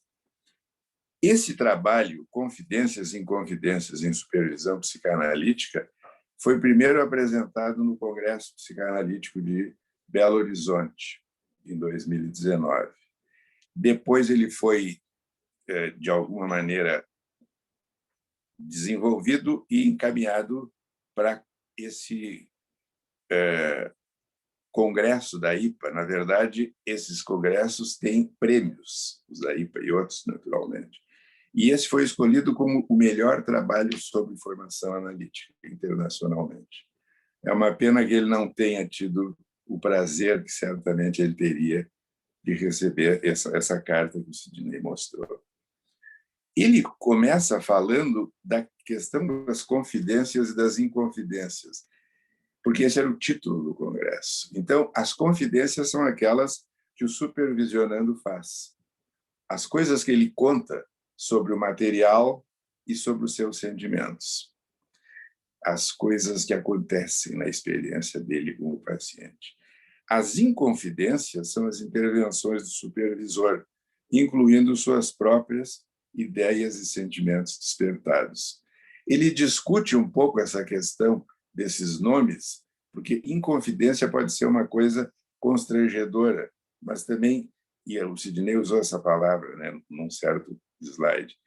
S4: Esse trabalho, Confidências e Inconfidências em Supervisão Psicanalítica, foi primeiro apresentado no Congresso Psicanalítico de Belo Horizonte, em 2019. Depois ele foi, de alguma maneira, desenvolvido e encaminhado para esse congresso da IPA. Na verdade, esses congressos têm prêmios, os da IPA e outros, naturalmente. E esse foi escolhido como o melhor trabalho sobre formação analítica internacionalmente. É uma pena que ele não tenha tido o prazer que certamente ele teria de receber essa carta que o Sidney mostrou. Ele começa falando da questão das confidências e das inconfidências, porque esse era o título do congresso. Então, as confidências são aquelas que o supervisionando faz. As coisas que ele conta sobre o material e sobre os seus sentimentos. As coisas que acontecem na experiência dele com o paciente. As inconfidências são as intervenções do supervisor, incluindo suas próprias ideias e sentimentos despertados. Ele discute um pouco essa questão desses nomes, porque inconfidência pode ser uma coisa constrangedora, mas também, e o Sidney usou essa palavra, né, num certo slide,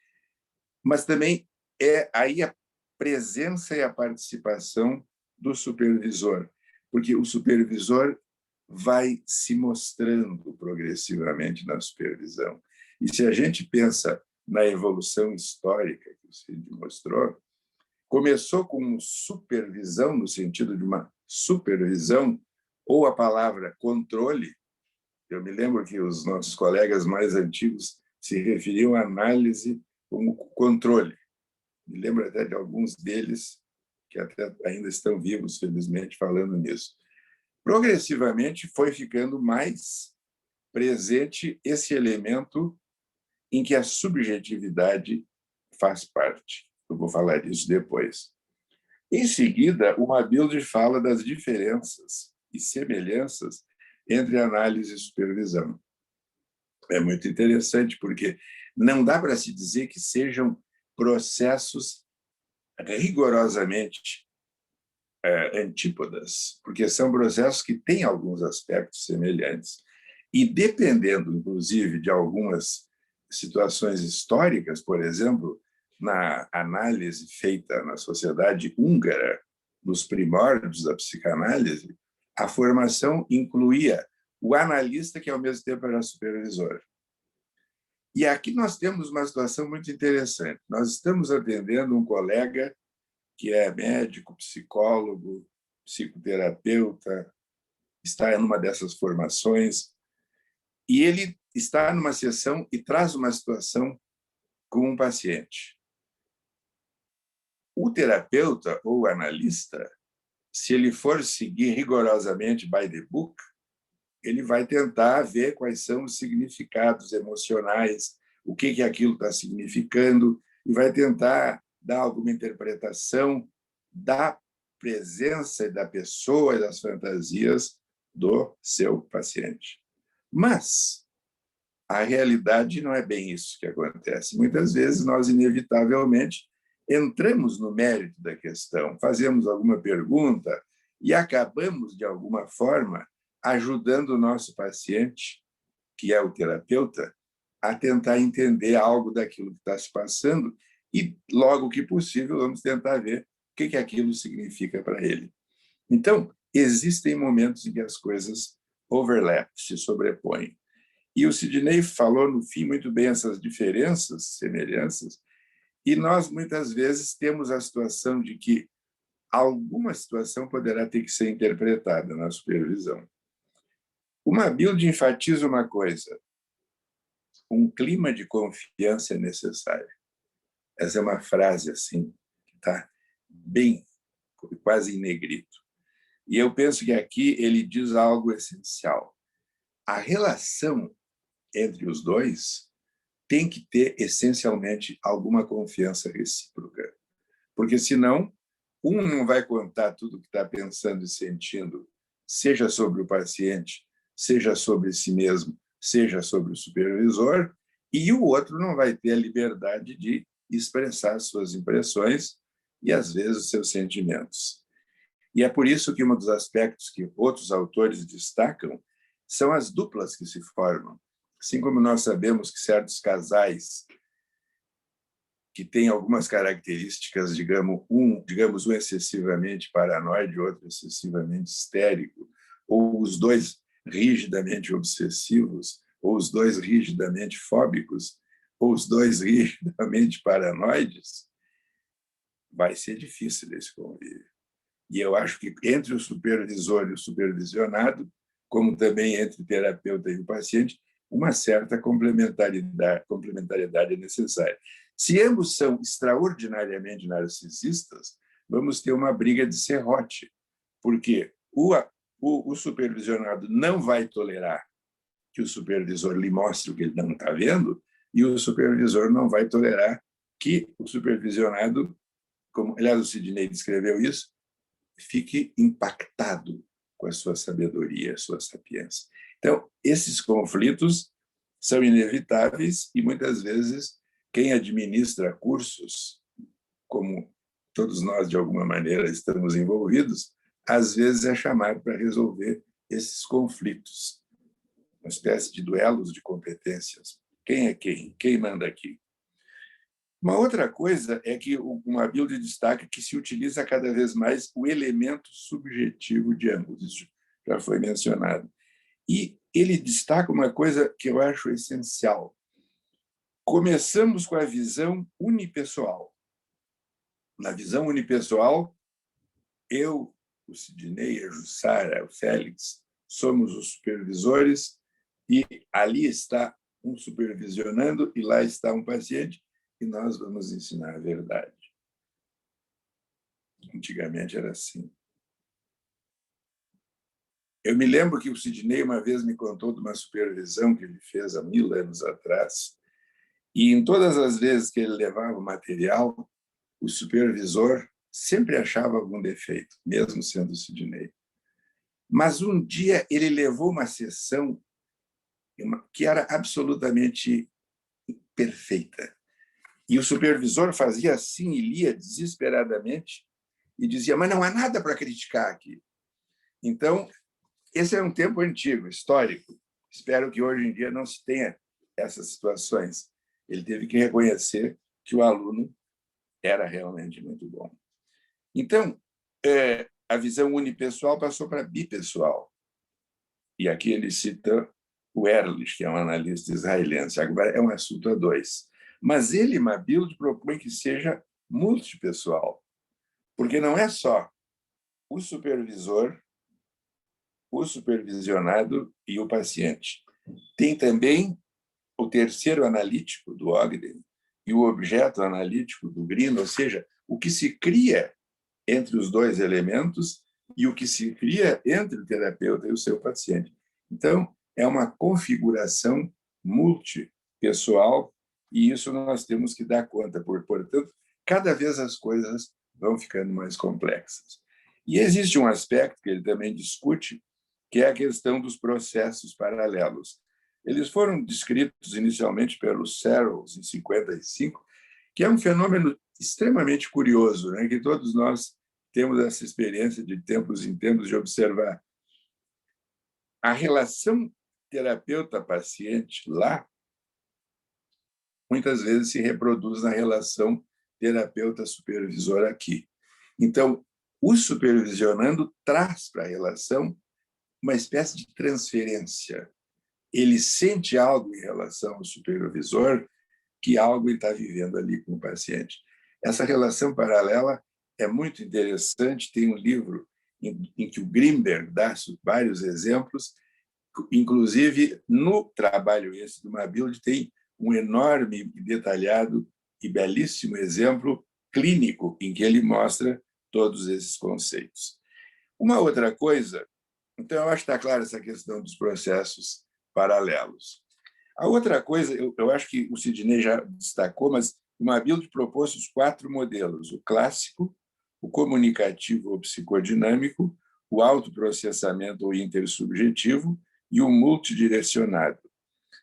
S4: mas também é aí a presença e a participação do supervisor, porque o supervisor vai se mostrando progressivamente na supervisão. E se a gente pensa na evolução histórica que o Cid mostrou, começou com supervisão, no sentido de uma supervisão, ou a palavra controle. Eu me lembro que os nossos colegas mais antigos se referiam à análise como controle. Me lembro até de alguns deles que até ainda estão vivos, felizmente, falando nisso. Progressivamente foi ficando mais presente esse elemento em que a subjetividade faz parte. Eu vou falar disso depois. Em seguida, o Mabilde fala das diferenças e semelhanças entre análise e supervisão. É muito interessante, porque não dá para se dizer que sejam processos rigorosamente antípodas, porque são processos que têm alguns aspectos semelhantes. E dependendo, inclusive, de algumas situações históricas, por exemplo, na análise feita na sociedade húngara, nos primórdios da psicanálise, a formação incluía o analista, que ao mesmo tempo era supervisor. E aqui nós temos uma situação muito interessante. Nós estamos atendendo um colega que é médico, psicólogo, psicoterapeuta, está em uma dessas formações, e ele está numa sessão e traz uma situação com um paciente. O terapeuta ou o analista, se ele for seguir rigorosamente by the book, ele vai tentar ver quais são os significados emocionais, o que aquilo está significando, e vai tentar dar alguma interpretação da presença da pessoa e das fantasias do seu paciente. Mas a realidade não é bem isso que acontece. Muitas vezes nós, inevitavelmente, entramos no mérito da questão, fazemos alguma pergunta e acabamos, de alguma forma, ajudando o nosso paciente, que é o terapeuta, a tentar entender algo daquilo que está se passando e, logo que possível, vamos tentar ver o que aquilo significa para ele. Então, existem momentos em que as coisas overlap, se sobrepõem. E o Sidney falou, no fim, muito bem essas diferenças, semelhanças, e nós, muitas vezes, temos a situação de que alguma situação poderá ter que ser interpretada na supervisão. O Mabilde enfatiza uma coisa: um clima de confiança é necessário. Essa é uma frase assim tá? Bem, quase em negrito. E eu penso que aqui ele diz algo essencial. A relação entre os dois tem que ter, essencialmente, alguma confiança recíproca. Porque, senão, um não vai contar tudo o que está pensando e sentindo, seja sobre o paciente, seja sobre si mesmo, seja sobre o supervisor, e o outro não vai ter a liberdade de expressar suas impressões e, às vezes, os seus sentimentos. E é por isso que um dos aspectos que outros autores destacam são as duplas que se formam. Assim como nós sabemos que certos casais que têm algumas características, digamos um excessivamente paranoide, outro excessivamente histérico, ou os dois rigidamente obsessivos, ou os dois rigidamente fóbicos, ou os dois rigidamente paranoides, vai ser difícil esse convívio. E eu acho que entre o supervisor e o supervisionado, como também entre o terapeuta e o paciente, uma certa complementariedade é necessária. Se ambos são extraordinariamente narcisistas, vamos ter uma briga de serrote, porque o supervisionado não vai tolerar que o supervisor lhe mostre o que ele não está vendo, e o supervisor não vai tolerar que o supervisionado, como aliás o Sidney descreveu isso, fique impactado com a sua sabedoria, a sua sapiência. Então, esses conflitos são inevitáveis e, muitas vezes, quem administra cursos, como todos nós, de alguma maneira, estamos envolvidos, às vezes é chamado para resolver esses conflitos, uma espécie de duelos de competências. Quem é quem? Quem manda aqui? Uma outra coisa é que o Mabilde destaca que se utiliza cada vez mais o elemento subjetivo de ambos. Isso já foi mencionado. E ele destaca uma coisa que eu acho essencial. Começamos com a visão unipessoal. Na visão unipessoal, eu, o Sidney, a Jussara, o Félix, somos os supervisores e ali está um supervisionando e lá está um paciente e nós vamos ensinar a verdade. Antigamente era assim. Eu me lembro que o Sidney uma vez me contou de uma supervisão que ele fez há 1000 anos atrás, e em todas as vezes que ele levava o material, o supervisor sempre achava algum defeito, mesmo sendo o Sidney. Mas um dia ele levou uma sessão que era absolutamente perfeita. E o supervisor fazia assim e lia desesperadamente e dizia, mas não há nada para criticar aqui. Então, esse é um tempo antigo, histórico. Espero que hoje em dia não se tenha essas situações. Ele teve que reconhecer que o aluno era realmente muito bom. Então, a visão unipessoal passou para bipessoal. E aqui ele cita o Ehrlich, que é um analista israelense. Agora é um assunto a dois. Mas ele, Mabilde, propõe que seja multipessoal, porque não é só o supervisor, o supervisionado e o paciente. Tem também o terceiro analítico do Ogden e o objeto analítico do Green, ou seja, o que se cria entre os dois elementos e o que se cria entre o terapeuta e o seu paciente. Então, é uma configuração multipessoal e isso nós temos que dar conta. Portanto, cada vez as coisas vão ficando mais complexas. E existe um aspecto que ele também discute, que é a questão dos processos paralelos. Eles foram descritos inicialmente pelos Searles, em 1955, que é um fenômeno extremamente curioso, né? Que todos nós temos essa experiência de tempos em tempos de observar. A relação terapeuta-paciente lá, muitas vezes se reproduz na relação terapeuta-supervisor aqui. Então, o supervisionando traz para a relação uma espécie de transferência. Ele sente algo em relação ao supervisor, que algo ele está vivendo ali com o paciente. Essa relação paralela é muito interessante. Tem um livro em que o Grimberg dá vários exemplos, inclusive no trabalho esse do Mabilde tem um enorme, detalhado e belíssimo exemplo clínico em que ele mostra todos esses conceitos. Uma outra coisa, então eu acho que está clara essa questão dos processos paralelos. A outra coisa, eu acho que o Sidney já destacou, mas o Mabilde propôs os 4 modelos: o clássico, o comunicativo ou psicodinâmico, o autoprocessamento ou intersubjetivo e o multidirecionado.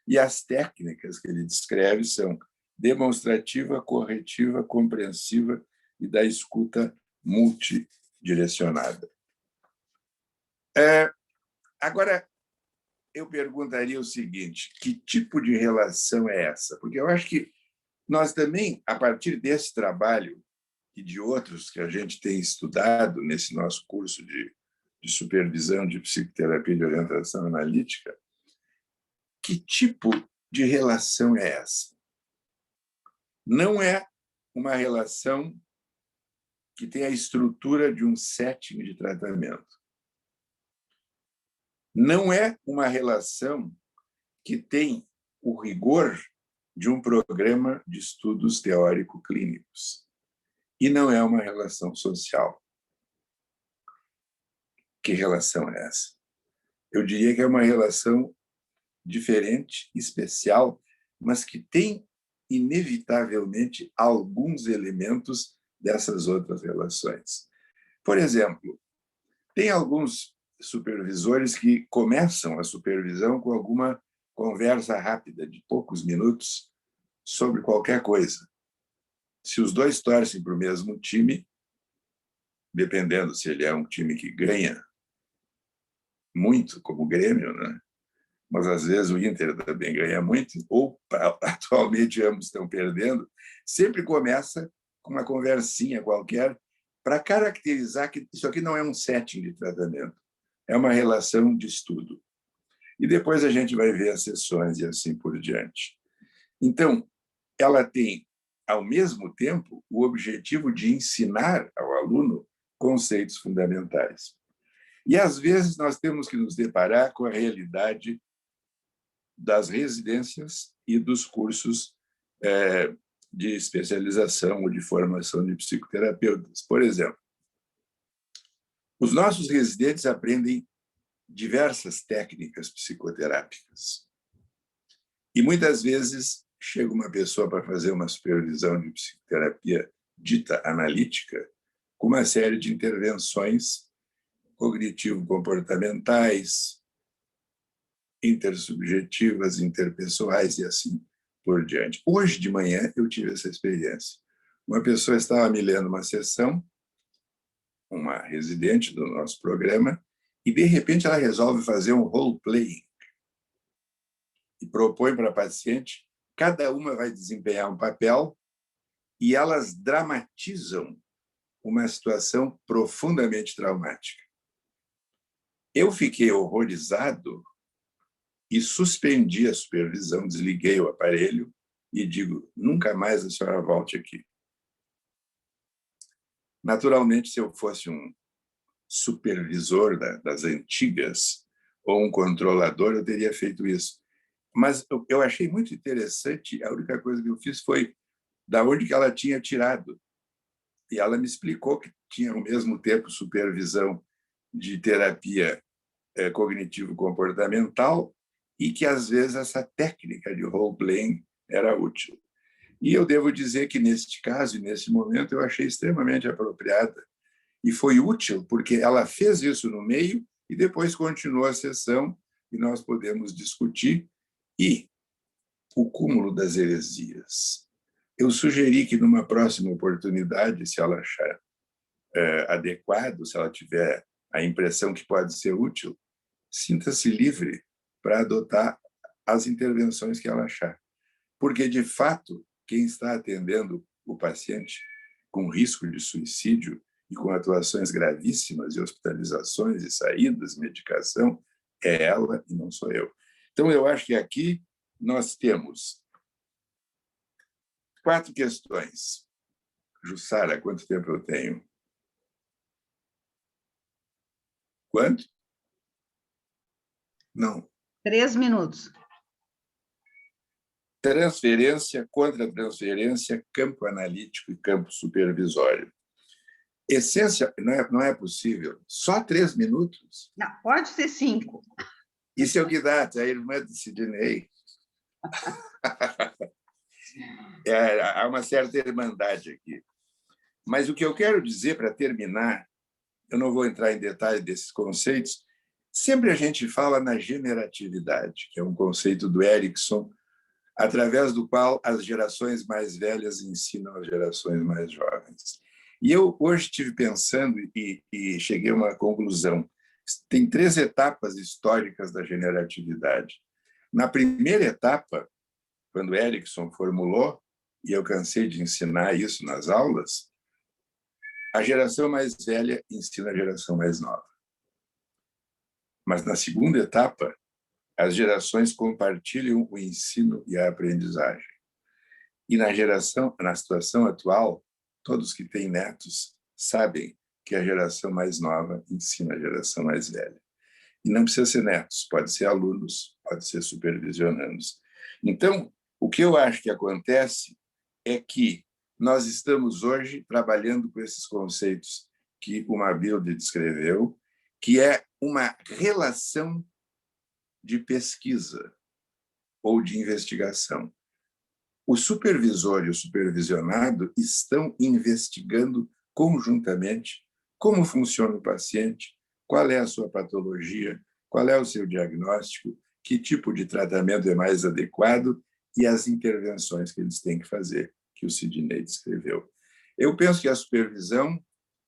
S4: E as técnicas que ele descreve são demonstrativa, corretiva, compreensiva e da escuta multidirecionada. Agora, eu perguntaria o seguinte: que tipo de relação é essa? Porque eu acho que nós também, a partir desse trabalho e de outros que a gente tem estudado nesse nosso curso de supervisão de psicoterapia de orientação analítica, que tipo de relação é essa? Não é uma relação que tem a estrutura de um setting de tratamento. Não é uma relação que tem o rigor de um programa de estudos teórico-clínicos. E não é uma relação social. Que relação é essa? Eu diria que é uma relação diferente, especial, mas que tem, inevitavelmente, alguns elementos dessas outras relações. Por exemplo, tem alguns supervisores que começam a supervisão com alguma conversa rápida, de poucos minutos, sobre qualquer coisa. Se os dois torcem para o mesmo time, dependendo se ele é um time que ganha muito, como o Grêmio, né? Mas às vezes o Inter também ganha muito, ou atualmente ambos estão perdendo, sempre começa com uma conversinha qualquer para caracterizar que isso aqui não é um setting de tratamento, é uma relação de estudo. E depois a gente vai ver as sessões e assim por diante. Então, ela tem, ao mesmo tempo, o objetivo de ensinar ao aluno conceitos fundamentais. E, às vezes, nós temos que nos deparar com a realidade das residências e dos cursos de especialização ou de formação de psicoterapeutas. Por exemplo, os nossos residentes aprendem diversas técnicas psicoterápicas. E, muitas vezes, chega uma pessoa para fazer uma supervisão de psicoterapia dita analítica, com uma série de intervenções cognitivo-comportamentais, intersubjetivas, interpessoais e assim por diante. Hoje de manhã eu tive essa experiência. Uma pessoa estava me lendo uma sessão, uma residente do nosso programa, e de repente ela resolve fazer um role-playing e propõe para a paciente, cada uma vai desempenhar um papel e elas dramatizam uma situação profundamente traumática. Eu fiquei horrorizado e suspendi a supervisão, desliguei o aparelho e digo, nunca mais a senhora volte aqui. Naturalmente, se eu fosse um supervisor das antigas ou um controlador, eu teria feito isso. Mas eu achei muito interessante, a única coisa que eu fiz foi da onde que ela tinha tirado. E ela me explicou que tinha, ao mesmo tempo, supervisão de terapia cognitivo-comportamental e que, às vezes, essa técnica de role-playing era útil. E eu devo dizer que, neste caso e nesse momento, eu achei extremamente apropriada. E foi útil, porque ela fez isso no meio e depois continuou a sessão e nós podemos discutir. E o cúmulo das heresias. Eu sugeri que, numa próxima oportunidade, se ela achar adequado, se ela tiver a impressão que pode ser útil, sinta-se livre para adotar as intervenções que ela achar. Porque, de fato, quem está atendendo o paciente com risco de suicídio e com atuações gravíssimas de hospitalizações e saídas, medicação, é ela e não sou eu. Então, eu acho que aqui nós temos 4 questões. Jussara, quanto tempo eu tenho? Quanto? Não.
S2: 3 minutos.
S4: transferência, contra-transferência, campo analítico e campo supervisório. Essência, não é possível. Só 3 minutos?
S2: Não, pode ser 5.
S4: Isso é o Guidat, a irmã de Sidney. Há uma certa irmandade aqui. Mas o que eu quero dizer, para terminar, eu não vou entrar em detalhe desses conceitos, sempre a gente fala na generatividade, que é um conceito do Erickson, através do qual as gerações mais velhas ensinam as gerações mais jovens. E eu hoje estive pensando e cheguei a uma conclusão. Tem 3 etapas históricas da generatividade. Na primeira etapa, quando Erickson formulou, e eu cansei de ensinar isso nas aulas, a geração mais velha ensina a geração mais nova. Mas na segunda etapa, as gerações compartilham o ensino e a aprendizagem. E na situação atual, todos que têm netos sabem que a geração mais nova ensina a geração mais velha. E não precisa ser netos, pode ser alunos, pode ser supervisionandos. Então, o que eu acho que acontece é que nós estamos hoje trabalhando com esses conceitos que o Mabilde descreveu, que é uma relação de pesquisa ou de investigação. O supervisor e o supervisionado estão investigando conjuntamente como funciona o paciente, qual é a sua patologia, qual é o seu diagnóstico, que tipo de tratamento é mais adequado e as intervenções que eles têm que fazer, que o Sidney descreveu. Eu penso que a supervisão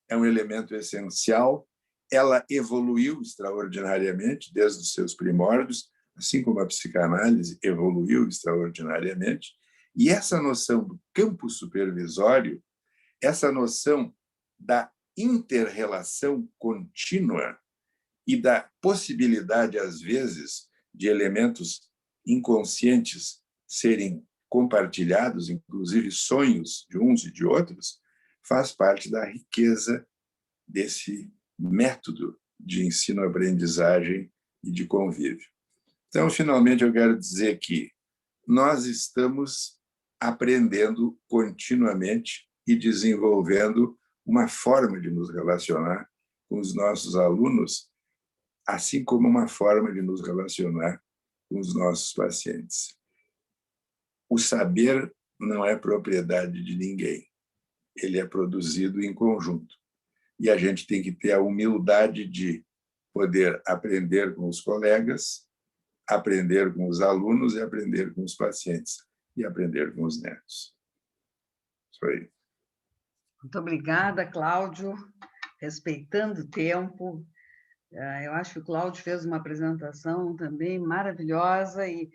S4: é um elemento essencial, ela evoluiu extraordinariamente desde os seus primórdios, assim como a psicanálise evoluiu extraordinariamente, e essa noção do campo supervisório, essa noção da inter-relação contínua e da possibilidade, às vezes, de elementos inconscientes serem compartilhados, inclusive sonhos de uns e de outros, faz parte da riqueza desse método de ensino-aprendizagem e de convívio. Então, finalmente, eu quero dizer que nós estamos aprendendo continuamente e desenvolvendo uma forma de nos relacionar com os nossos alunos, assim como uma forma de nos relacionar com os nossos pacientes. O saber não é propriedade de ninguém, ele é produzido em conjunto. E a gente tem que ter a humildade de poder aprender com os colegas, aprender com os alunos e aprender com os pacientes e aprender com os netos. Isso aí.
S2: Muito obrigada, Cláudio, respeitando o tempo. Eu acho que o Cláudio fez uma apresentação também maravilhosa e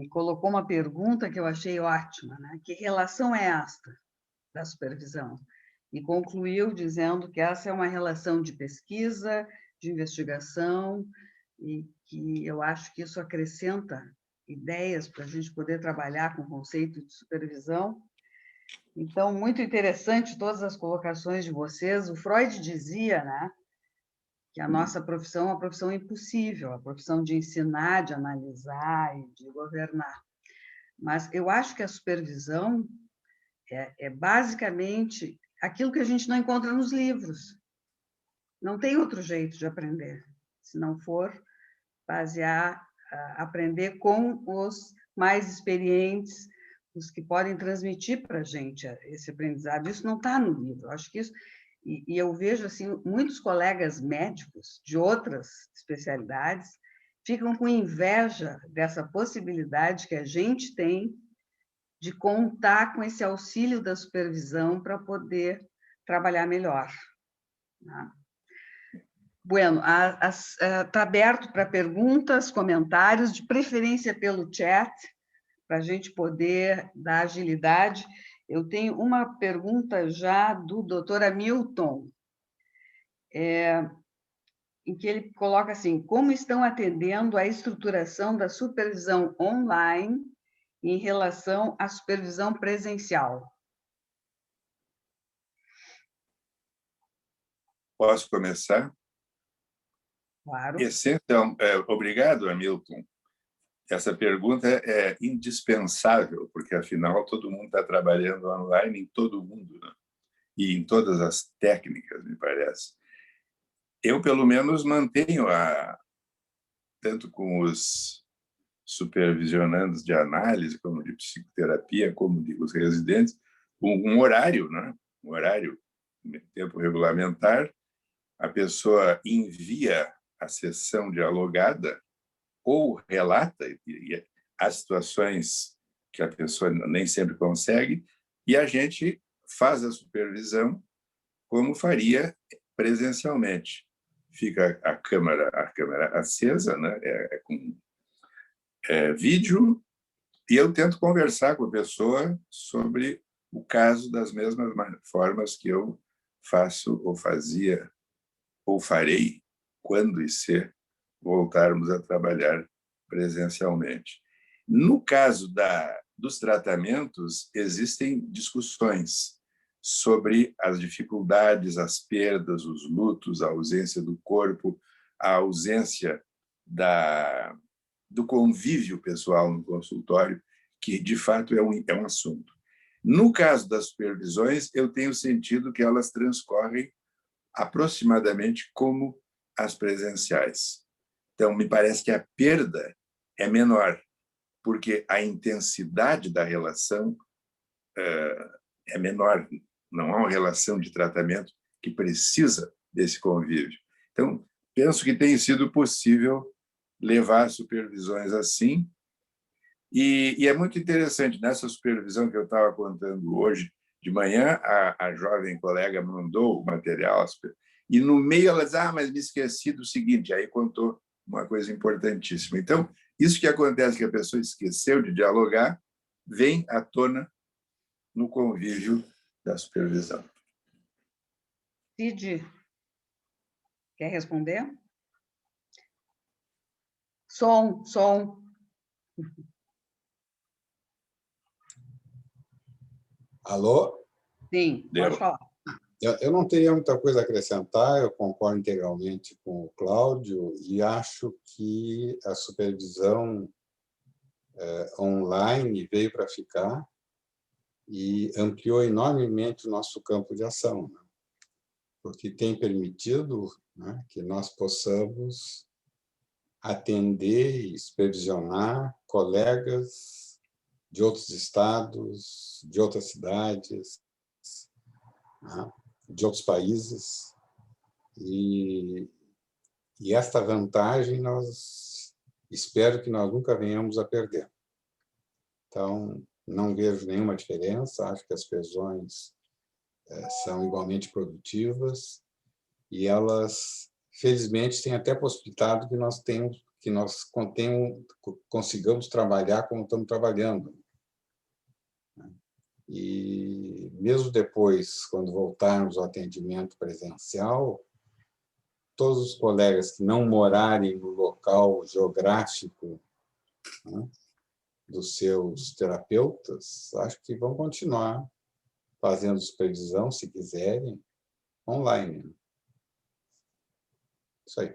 S2: colocou uma pergunta que eu achei ótima, né? Que relação é esta da supervisão? E concluiu dizendo que essa é uma relação de pesquisa, de investigação, e que eu acho que isso acrescenta ideias para a gente poder trabalhar com o conceito de supervisão. Então, muito interessante todas as colocações de vocês. O Freud dizia, né, que a nossa profissão é uma profissão impossível, a profissão de ensinar, de analisar e de governar. Mas eu acho que a supervisão é basicamente aquilo que a gente não encontra nos livros. Não tem outro jeito de aprender, se não for aprender com os mais experientes, os que podem transmitir para a gente esse aprendizado. Isso não está no livro. Eu acho que isso... E eu vejo assim, muitos colegas médicos de outras especialidades ficam com inveja dessa possibilidade que a gente tem de contar com esse auxílio da supervisão para poder trabalhar melhor. Bueno, está aberto para perguntas, comentários, de preferência pelo chat, para a gente poder dar agilidade. Eu tenho uma pergunta já do doutor Hamilton, em que ele coloca assim: como estão atendendo a estruturação da supervisão online em relação à supervisão presencial?
S4: Posso começar?
S2: Claro.
S4: Obrigado, Hamilton. essa pergunta é indispensável, porque, afinal, todo mundo está trabalhando online em todo mundo, né? E em todas as técnicas, me parece. Eu, pelo menos, mantenho, tanto com os supervisionandos de análise, como de psicoterapia, como de os residentes, um horário, né? Um horário, tempo regulamentar. A pessoa envia a sessão dialogada ou relata as situações que a pessoa nem sempre consegue, e a gente faz a supervisão como faria presencialmente. Fica a câmera acesa, né? Com vídeo, e eu tento conversar com a pessoa sobre o caso das mesmas formas que eu faço ou fazia ou farei quando e se voltarmos a trabalhar presencialmente. No caso dos tratamentos, existem discussões sobre as dificuldades, as perdas, os lutos, a ausência do corpo, a ausência do convívio pessoal no consultório, que, de fato, é um assunto. No caso das supervisões, eu tenho sentido que elas transcorrem aproximadamente como as presenciais. Então, me parece que a perda é menor, porque a intensidade da relação é menor. Não há uma relação de tratamento que precisa desse convívio. Então, penso que tem sido possível levar supervisões assim. E é muito interessante, nessa supervisão que eu estava contando hoje de manhã, a jovem colega mandou o material, e no meio ela diz, mas me esqueci do seguinte, aí contou uma coisa importantíssima. Então, isso que acontece, que a pessoa esqueceu de dialogar, vem à tona no convívio da supervisão.
S2: Cid, quer responder? Som.
S3: Alô?
S2: Sim, pode falar.
S3: Eu não teria muita coisa a acrescentar, eu concordo integralmente com o Cláudio e acho que a supervisão online veio para ficar e ampliou enormemente o nosso campo de ação, né? Porque tem permitido, né, que nós possamos atender e supervisionar colegas de outros estados, de outras cidades, né, de outros países. E esta vantagem espero que nós nunca venhamos a perder. Então, não vejo nenhuma diferença, acho que as supervisões são igualmente produtivas e elas, felizmente, têm até possibilitado que nós consigamos trabalhar como estamos trabalhando. E mesmo depois, quando voltarmos ao atendimento presencial, todos os colegas que não morarem no local geográfico, né, dos seus terapeutas, acho que vão continuar fazendo supervisão, se quiserem, online. Isso aí.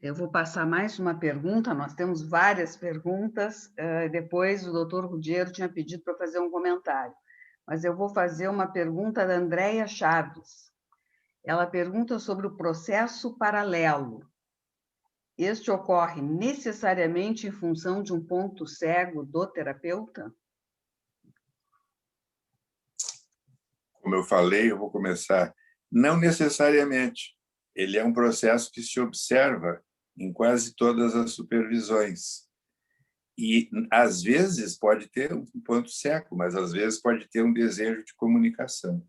S2: Eu vou passar mais uma pergunta, nós temos várias perguntas, depois o doutor Ruggiero tinha pedido para fazer um comentário, mas eu vou fazer uma pergunta da Andréia Chaves. Ela pergunta sobre o processo paralelo. Este ocorre necessariamente em função de um ponto cego do terapeuta?
S4: Como eu falei, eu vou começar. Não necessariamente. Ele é um processo que se observa em quase todas as supervisões. E, às vezes, pode ter um ponto cego, mas, às vezes, pode ter um desejo de comunicação.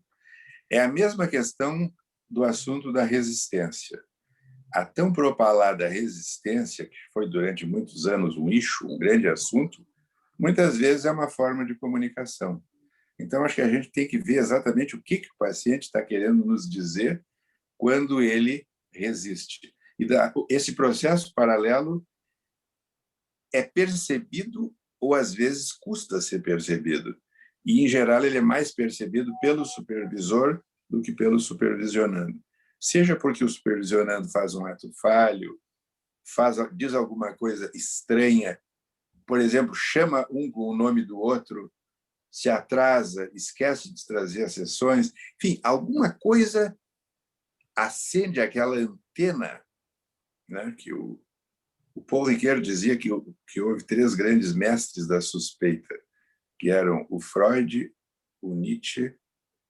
S4: É a mesma questão do assunto da resistência. A tão propalada resistência, que foi durante muitos anos um issue, um grande assunto, muitas vezes é uma forma de comunicação. Então, acho que a gente tem que ver exatamente o que o paciente está querendo nos dizer quando ele resiste. E esse processo paralelo é percebido ou, às vezes, custa ser percebido. E, em geral, ele é mais percebido pelo supervisor do que pelo supervisionando. Seja porque o supervisionando faz um ato falho, diz alguma coisa estranha, por exemplo, chama um com o nome do outro, se atrasa, esquece de trazer as sessões, enfim, alguma coisa acende aquela antena, né? Que o Paul Ricoeur dizia que houve 3 grandes mestres da suspeita, que eram o Freud, o Nietzsche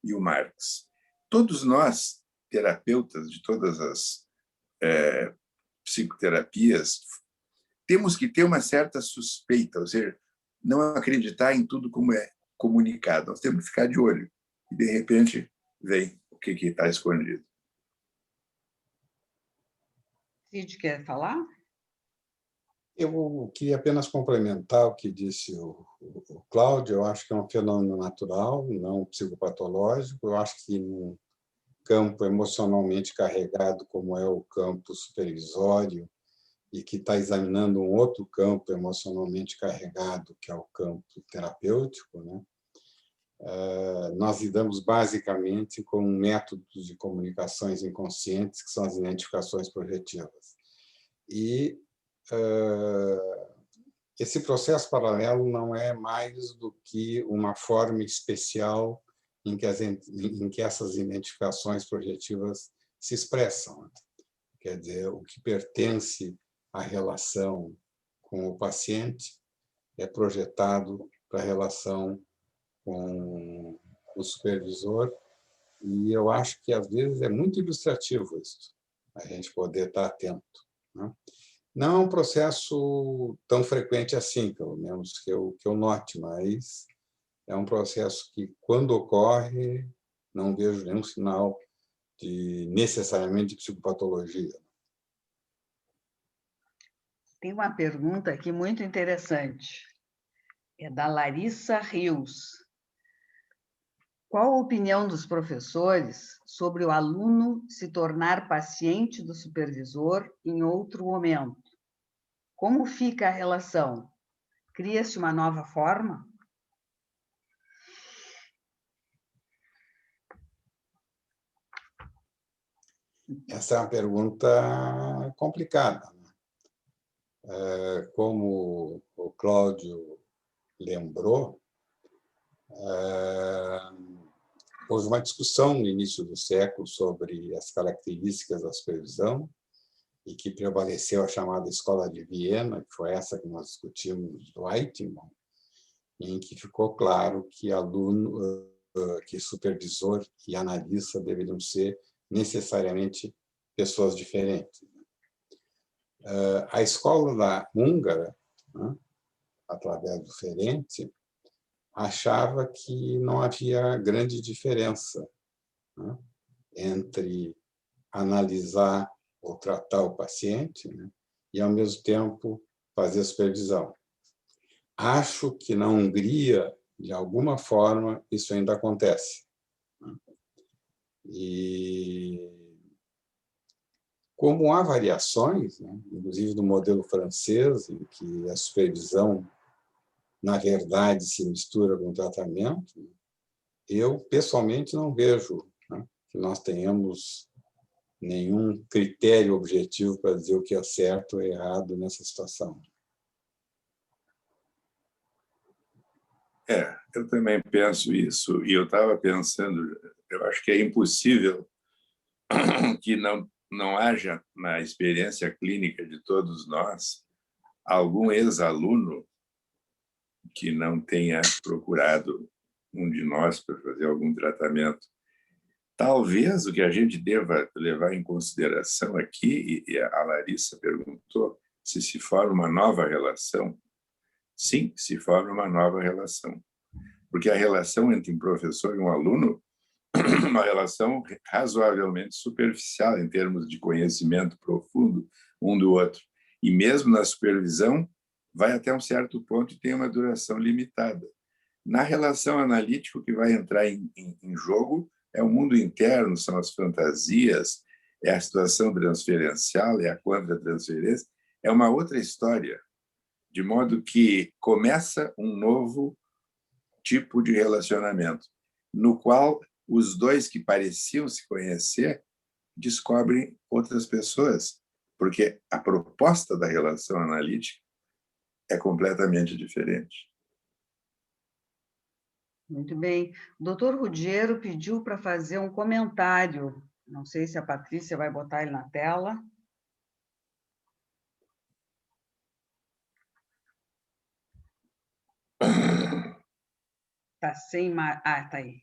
S4: e o Marx. Todos nós, terapeutas de todas as psicoterapias, temos que ter uma certa suspeita, ou seja, não acreditar em tudo como é comunicado. Nós temos que ficar de olho. E, de repente, vem o que está escondido.
S2: Cid, quer falar?
S3: Eu queria apenas complementar o que disse o Cláudio. Eu acho que é um fenômeno natural, não psicopatológico. Eu acho que num campo emocionalmente carregado, como é o campo supervisório, e que está examinando um outro campo emocionalmente carregado, que é o campo terapêutico, né? Nós lidamos basicamente com métodos de comunicações inconscientes, que são as identificações projetivas. E esse processo paralelo não é mais do que uma forma especial em que essas identificações projetivas se expressam. Quer dizer, o que pertence à relação com o paciente é projetado para a relação com o supervisor, e eu acho que, às vezes, é muito ilustrativo isso, a gente poder estar atento, né? Não é um processo tão frequente assim, pelo menos que eu note, mas é um processo que, quando ocorre, não vejo nenhum sinal necessariamente de psicopatologia.
S2: Tem uma pergunta aqui muito interessante. É da Larissa Rios. Qual a opinião dos professores sobre o aluno se tornar paciente do supervisor em outro momento? Como fica a relação? Cria-se uma nova forma?
S3: Essa é uma pergunta complicada. Como o Cláudio lembrou, houve uma discussão no início do século sobre as características da supervisão, e que prevaleceu a chamada Escola de Viena, que foi essa que nós discutimos do Eichmann, em que ficou claro que que supervisor e analista deveriam ser necessariamente pessoas diferentes. A escola da húngara, né, através do Ferenc, achava que não havia grande diferença, né, entre analisar ou tratar o paciente, né, e, ao mesmo tempo, fazer a supervisão. Acho que na Hungria, de alguma forma, isso ainda acontece. E, como há variações, né, inclusive do modelo francês, em que a supervisão, na verdade, se mistura com o tratamento, eu, pessoalmente, não vejo, né, que nós tenhamos nenhum critério objetivo para dizer o que é certo ou errado nessa situação.
S4: Eu também penso isso, e eu estava pensando, eu acho que é impossível que não haja na experiência clínica de todos nós algum ex-aluno que não tenha procurado um de nós para fazer algum tratamento. Talvez o que a gente deva levar em consideração aqui, e a Larissa perguntou se forma uma nova relação. Sim, se forma uma nova relação. Porque a relação entre um professor e um aluno é uma relação razoavelmente superficial em termos de conhecimento profundo um do outro. E mesmo na supervisão, vai até um certo ponto e tem uma duração limitada. Na relação analítica, o que vai entrar em jogo é o mundo interno, são as fantasias, é a situação transferencial, é a contra-transferência, é uma outra história. De modo que começa um novo tipo de relacionamento, no qual os dois que pareciam se conhecer descobrem outras pessoas, porque a proposta da relação analítica é completamente diferente.
S2: Muito bem. O doutor Ruggiero pediu para fazer um comentário. Não sei se a Patrícia vai botar ele na tela. Está sem... Ah, está aí.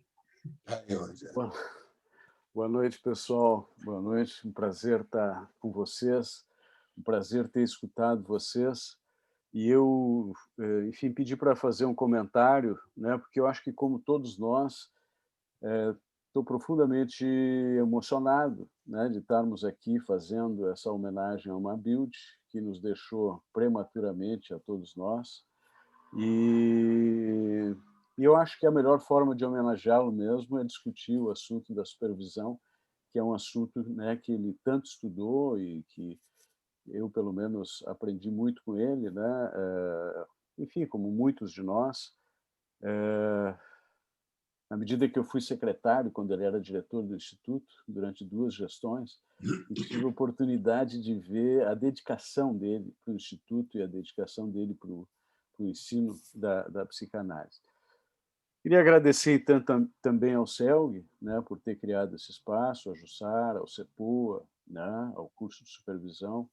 S5: Boa noite, pessoal. Boa noite. Um prazer estar com vocês. Um prazer ter escutado vocês. E eu, enfim, pedi para fazer um comentário, né, porque eu acho que, como todos nós, estou profundamente emocionado, né, de estarmos aqui fazendo essa homenagem a uma Mabilde, que nos deixou prematuramente a todos nós. E eu acho que a melhor forma de homenageá-lo mesmo é discutir o assunto da supervisão, que é um assunto, né, que ele tanto estudou e que eu, pelo menos, aprendi muito com ele, né? Enfim, como muitos de nós. Na medida que eu fui secretário, quando ele era diretor do Instituto, durante 2 gestões, e tive a oportunidade de ver a dedicação dele para o Instituto e a dedicação dele para o ensino da psicanálise. Queria agradecer então, também ao CELG, né, por ter criado esse espaço, a Jussara, ao CEPUA, né, ao curso de supervisão,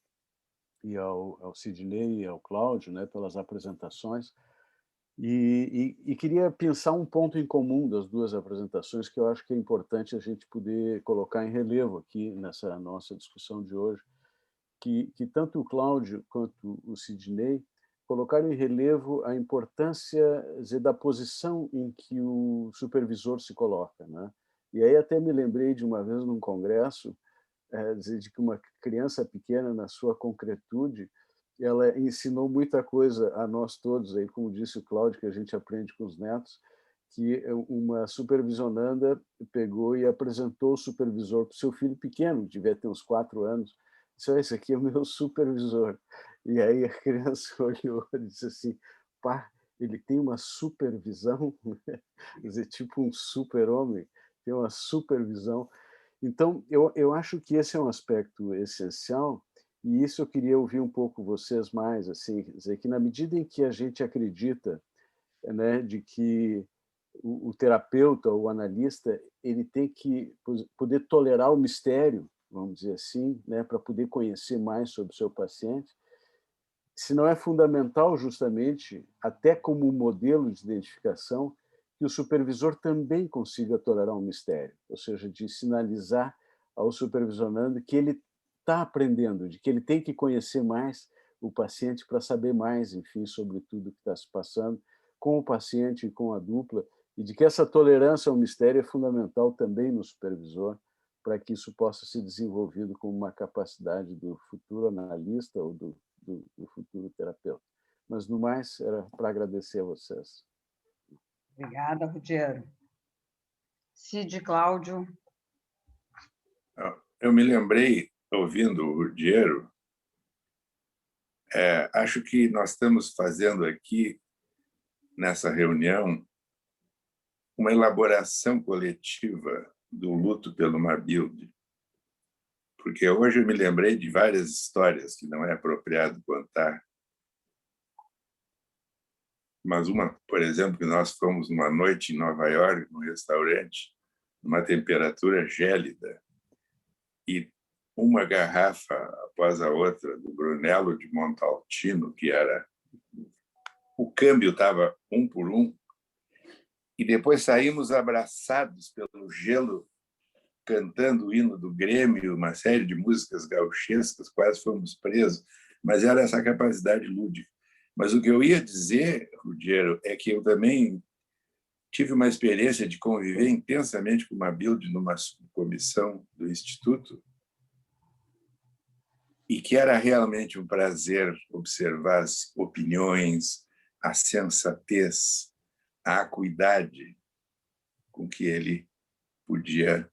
S5: e ao Sidney e ao Cláudio, né, pelas apresentações. E queria pensar um ponto em comum das 2 apresentações que eu acho que é importante a gente poder colocar em relevo aqui nessa nossa discussão de hoje, que tanto o Cláudio quanto o Sidney colocaram em relevo a importância, dizer, da posição em que o supervisor se coloca, né? E aí até me lembrei de uma vez num congresso, de que uma criança pequena, na sua concretude, ela ensinou muita coisa a nós todos, aí, como disse o Cláudio, que a gente aprende com os netos, que uma supervisionanda pegou e apresentou o supervisor para o seu filho pequeno, devia ter uns 4 anos, disse: esse aqui é o meu supervisor. E aí a criança olhou e disse assim: pá, ele tem uma supervisão, quer dizer, tipo um super-homem, tem uma supervisão. Então, eu acho que esse é um aspecto essencial, e isso eu queria ouvir um pouco vocês mais, assim, quer dizer, que na medida em que a gente acredita, né, de que o terapeuta, o analista, ele tem que poder tolerar o mistério, vamos dizer assim, né, para poder conhecer mais sobre o seu paciente, se não é fundamental, justamente, até como modelo de identificação, que o supervisor também consiga tolerar um mistério, ou seja, de sinalizar ao supervisionando que ele está aprendendo, de que ele tem que conhecer mais o paciente para saber mais, enfim, sobre tudo que está se passando com o paciente e com a dupla, e de que essa tolerância ao mistério é fundamental também no supervisor, para que isso possa ser desenvolvido como uma capacidade do futuro analista ou do futuro terapeuta. Mas, no mais, era para agradecer a vocês.
S2: Obrigada, Ruggiero. Cid, Cláudio.
S4: Eu me lembrei, ouvindo o Ruggiero, acho que nós estamos fazendo aqui, nessa reunião, uma elaboração coletiva do luto pelo Mabilde. Porque hoje eu me lembrei de várias histórias que não é apropriado contar. Mas uma, por exemplo, que nós fomos uma noite em Nova York, num restaurante, numa temperatura gélida, e uma garrafa após a outra do Brunello de Montalcino, que era... O câmbio estava 1 por 1, e depois saímos abraçados pelo gelo, cantando o hino do Grêmio, uma série de músicas gauchescas, quase fomos presos, mas era essa capacidade lúdica. Mas o que eu ia dizer, Ruggiero, é que eu também tive uma experiência de conviver intensamente com o Mabilde numa comissão do Instituto, e que era realmente um prazer observar as opiniões, a sensatez, a acuidade com que ele podia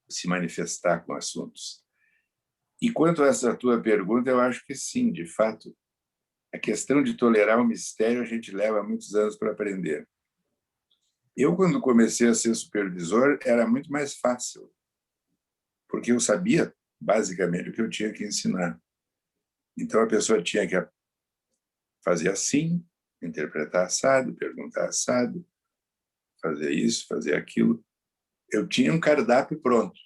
S4: se manifestar com assuntos. E quanto a essa tua pergunta, eu acho que sim, de fato, a questão de tolerar o mistério a gente leva muitos anos para aprender. Eu, quando comecei a ser supervisor, era muito mais fácil, porque eu sabia, basicamente, o que eu tinha que ensinar. Então, a pessoa tinha que fazer assim, interpretar assado, perguntar assado, fazer isso, fazer aquilo. Eu tinha um cardápio pronto.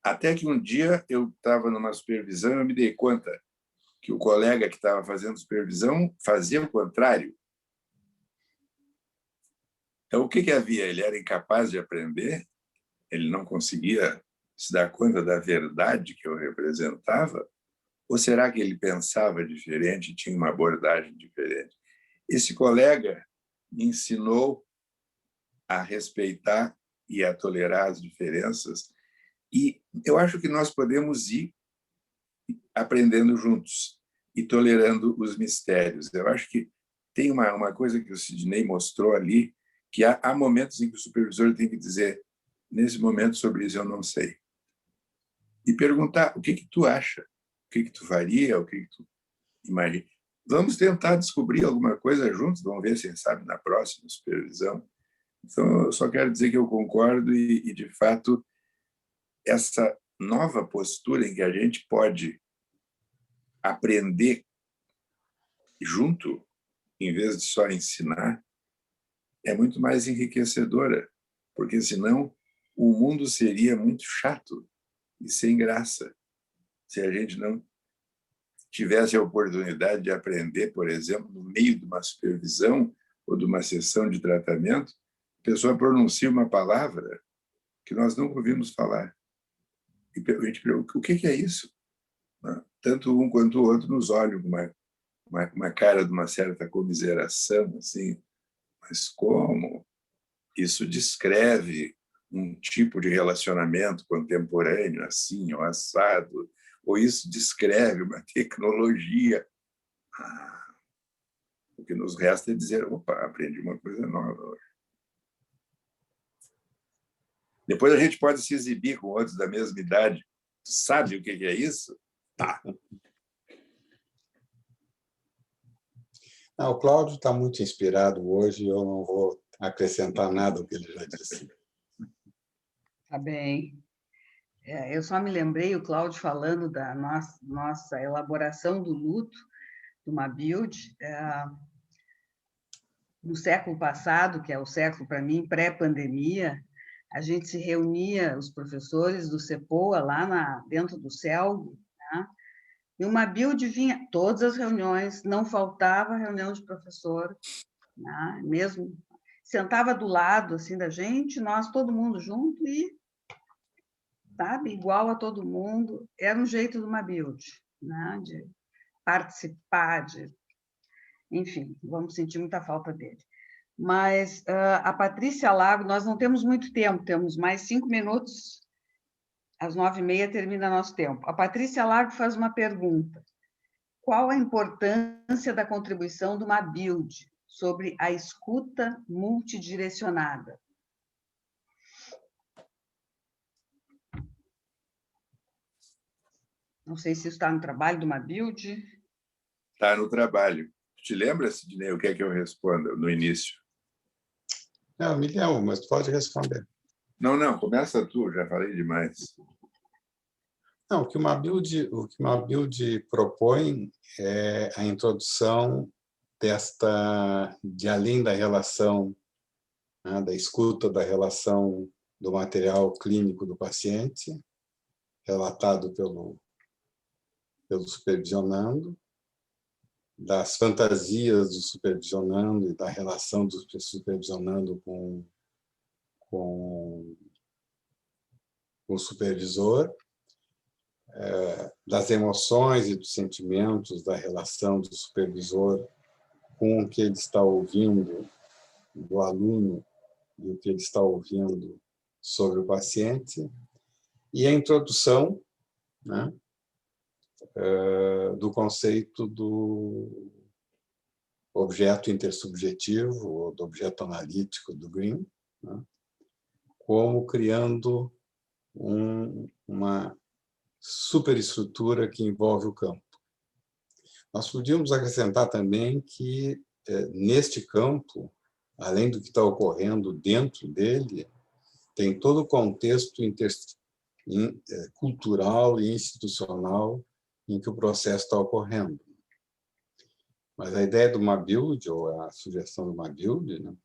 S4: Até que um dia eu estava numa supervisão e eu me dei conta que o colega que estava fazendo supervisão fazia o contrário. Então, o que havia? Ele era incapaz de aprender, ele não conseguia se dar conta da verdade que eu representava, ou será que ele pensava diferente e tinha uma abordagem diferente? Esse colega me ensinou a respeitar e a tolerar as diferenças, e eu acho que nós podemos ir aprendendo juntos e tolerando os mistérios. Eu acho que tem uma coisa que o Sidney mostrou ali, que há momentos em que o supervisor tem que dizer: nesse momento, sobre isso eu não sei. E perguntar: o que tu acha? O que tu faria? O que tu imagina? Vamos tentar descobrir alguma coisa juntos, vamos ver se sabe na próxima supervisão. Então, eu só quero dizer que eu concordo e de fato, essa nova postura em que a gente pode aprender junto, em vez de só ensinar, é muito mais enriquecedora, porque senão o mundo seria muito chato e sem graça se a gente não tivesse a oportunidade de aprender, por exemplo, no meio de uma supervisão ou de uma sessão de tratamento, a pessoa pronuncia uma palavra que nós nunca ouvimos falar. E a gente pergunta: o que é isso? Tanto um quanto o outro nos olham com uma cara de uma certa comiseração, assim, mas como? Isso descreve um tipo de relacionamento contemporâneo, assim, ou assado, ou isso descreve uma tecnologia. O que nos resta é dizer: opa, aprendi uma coisa nova hoje. Depois a gente pode se exibir com outros da mesma idade. Tu sabe o que é isso? Tá.
S3: Não, o Cláudio está muito inspirado hoje, eu não vou acrescentar nada ao que ele já disse.
S2: Tá bem. Eu só me lembrei, o Cláudio falando da nossa elaboração do luto, de uma build, no século passado, que é o século, para mim, pré-pandemia, a gente se reunia, os professores do CEPOA, lá dentro do CELG, né? E uma build vinha todas as reuniões, não faltava reunião de professor, né? Mesmo sentava do lado assim da gente, nós todo mundo junto e, sabe, igual a todo mundo, era um jeito de uma build, né? De participar, enfim, vamos sentir muita falta dele. Mas a Patrícia Lago, nós não temos muito tempo, temos mais 5 minutos. Às 9h30 termina nosso tempo. A Patrícia Lago faz uma pergunta: qual a importância da contribuição de uma build sobre a escuta multidirecionada? Não sei se isso está no trabalho de uma build.
S4: Está no trabalho. Te lembra, Sidney, o que é que eu respondo no início?
S3: Não, me lembro, mas pode responder.
S4: Não, começa tu, já falei demais.
S3: Não, o que uma build propõe é a introdução de além da relação, né, da escuta da relação do material clínico do paciente, relatado pelo supervisionando, das fantasias do supervisionando e da relação do supervisionando com o supervisor, das emoções e dos sentimentos da relação do supervisor com o que ele está ouvindo do aluno e o que ele está ouvindo sobre o paciente, e a introdução, né, do conceito do objeto intersubjetivo, ou do objeto analítico do Green, né, como criando uma superestrutura que envolve o campo. Nós podíamos acrescentar também que, neste campo, além do que está ocorrendo dentro dele, tem todo o contexto cultural e institucional em que o processo está ocorrendo. Mas a ideia do Mabuild, ou a sugestão do Mabuild, né,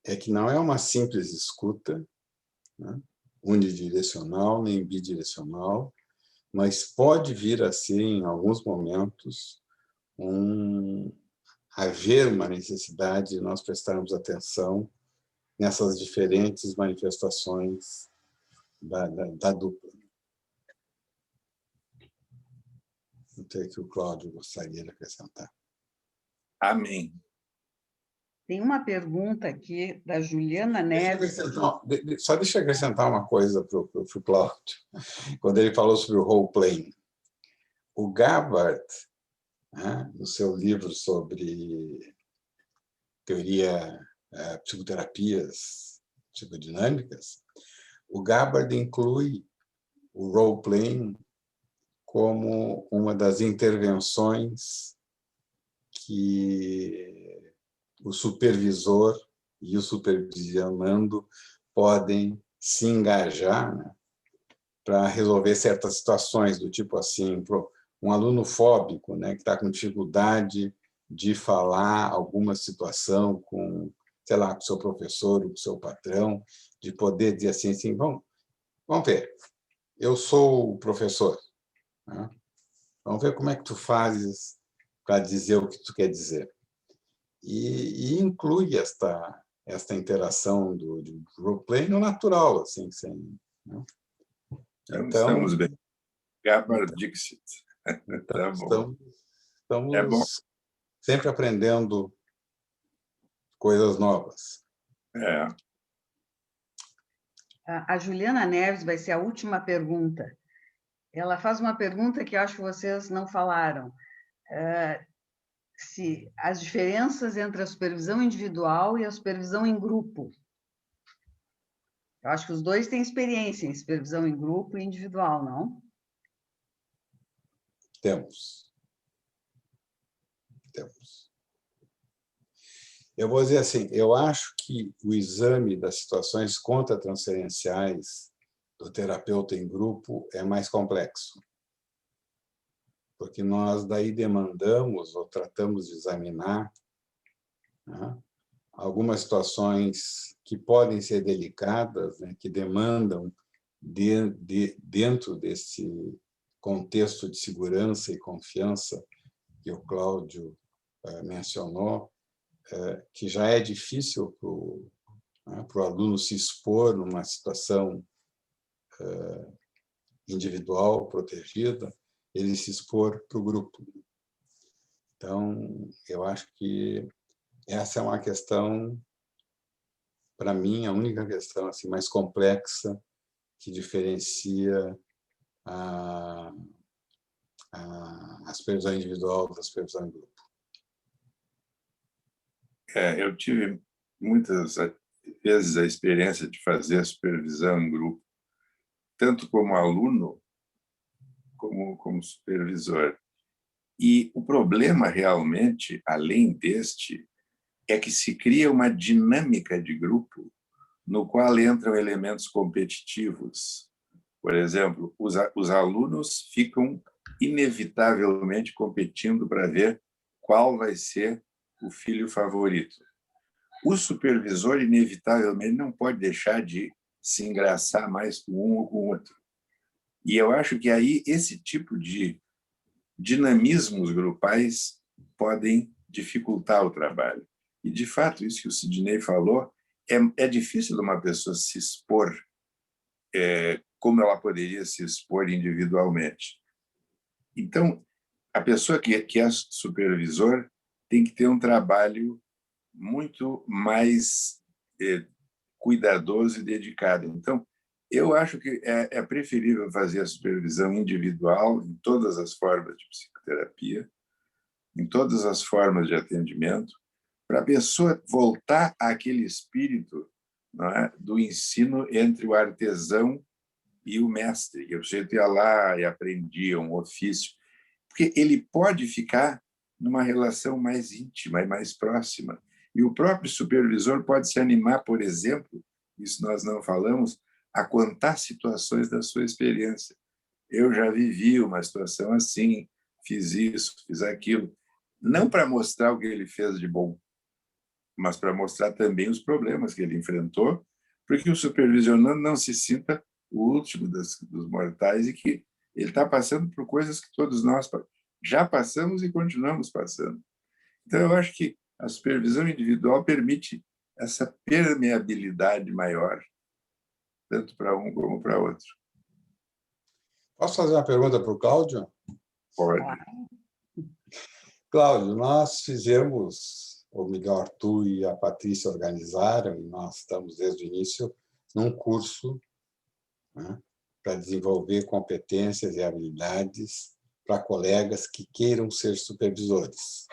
S3: é que não é uma simples escuta, né, unidirecional nem bidirecional, mas pode vir a ser, em alguns momentos, haver uma necessidade de nós prestarmos atenção nessas diferentes manifestações da dupla. Não sei o que o Cláudio gostaria de acrescentar.
S4: Amém.
S2: Tem uma pergunta aqui da Juliana Neves.
S3: Só deixa eu acrescentar uma coisa para o Cláudio, quando ele falou sobre o role-playing. O Gabbard, né, no seu livro sobre teoria, psicoterapias psicodinâmicas, o Gabbard inclui o role-playing como uma das intervenções que o supervisor e o supervisionando podem se engajar, né, para resolver certas situações, do tipo assim, um aluno fóbico, né, que está com dificuldade de falar alguma situação com, sei lá, com o seu professor ou com o seu patrão, de poder dizer assim, vamos ver, eu sou o professor, né? Vamos ver como é que tu fazes para dizer o que tu quer dizer. E inclui esta interação do role-play no natural, assim, sem, né?
S4: Então,
S3: Então,
S4: estamos bem. Gabbard Dixit.
S3: Então,
S4: Tá bom. É bom.
S3: estamos sempre aprendendo coisas novas.
S4: É.
S2: A Juliana Neves vai ser a última pergunta. Ela faz uma pergunta que eu acho que vocês não falaram. Se as diferenças entre a supervisão individual e a supervisão em grupo. Eu acho que os dois têm experiência em supervisão em grupo e individual, não?
S3: Temos. Eu vou dizer assim, eu acho que o exame das situações contratransferenciais do terapeuta em grupo é mais complexo, porque nós daí demandamos ou tratamos de examinar, né, algumas situações que podem ser delicadas, né, que demandam, dentro desse contexto de segurança e confiança que o Cláudio mencionou, que já é difícil para o aluno se expor numa situação individual, protegida, ele se expor para o grupo. Então, eu acho que essa é uma questão, para mim, a única questão assim, mais complexa que diferencia a supervisão individual da supervisão em grupo.
S4: Eu tive muitas vezes a experiência de fazer a supervisão em grupo, tanto como aluno, como supervisor. E o problema, realmente, além deste, é que se cria uma dinâmica de grupo no qual entram elementos competitivos. Por exemplo, os alunos ficam inevitavelmente competindo para ver qual vai ser o filho favorito. O supervisor, inevitavelmente, não pode deixar de se engraçar mais com um ou com o outro. E eu acho que aí esse tipo de dinamismos grupais podem dificultar o trabalho. E, de fato, isso que o Sidney falou, é difícil de uma pessoa se expor como ela poderia se expor individualmente. Então, a pessoa que é supervisor tem que ter um trabalho muito mais cuidadoso e dedicado. Então, eu acho que é preferível fazer a supervisão individual em todas as formas de psicoterapia, em todas as formas de atendimento, para a pessoa voltar àquele espírito, não é, do ensino entre o artesão e o mestre, que o sujeito ia lá e aprendia um ofício, porque ele pode ficar numa relação mais íntima e mais próxima. E o próprio supervisor pode se animar, por exemplo, isso nós não falamos, a contar situações da sua experiência. Eu já vivi uma situação assim, fiz isso, fiz aquilo. Não para mostrar o que ele fez de bom, mas para mostrar também os problemas que ele enfrentou, porque o supervisionando não se sinta o último dos mortais e que ele está passando por coisas que todos nós já passamos e continuamos passando. Então, eu acho que a supervisão individual permite essa permeabilidade maior, tanto para um como para outro.
S3: Posso fazer uma pergunta para o Cláudio?
S4: Pode.
S3: Cláudio, nós fizemos, ou melhor, tu e a Patrícia organizaram, e nós estamos desde o início num curso, né, para desenvolver competências e habilidades para colegas que queiram ser supervisores.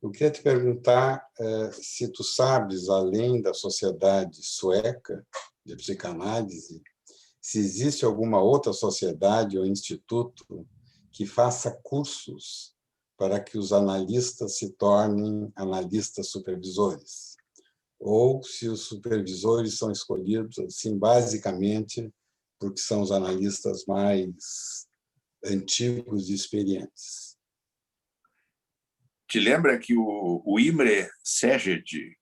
S3: Eu queria te perguntar se tu sabes, além da Sociedade Sueca de Psicanálise, se existe alguma outra sociedade ou instituto que faça cursos para que os analistas se tornem analistas supervisores, ou se os supervisores são escolhidos assim basicamente porque são os analistas mais antigos e experientes.
S4: Te lembra que o Imre Sejed,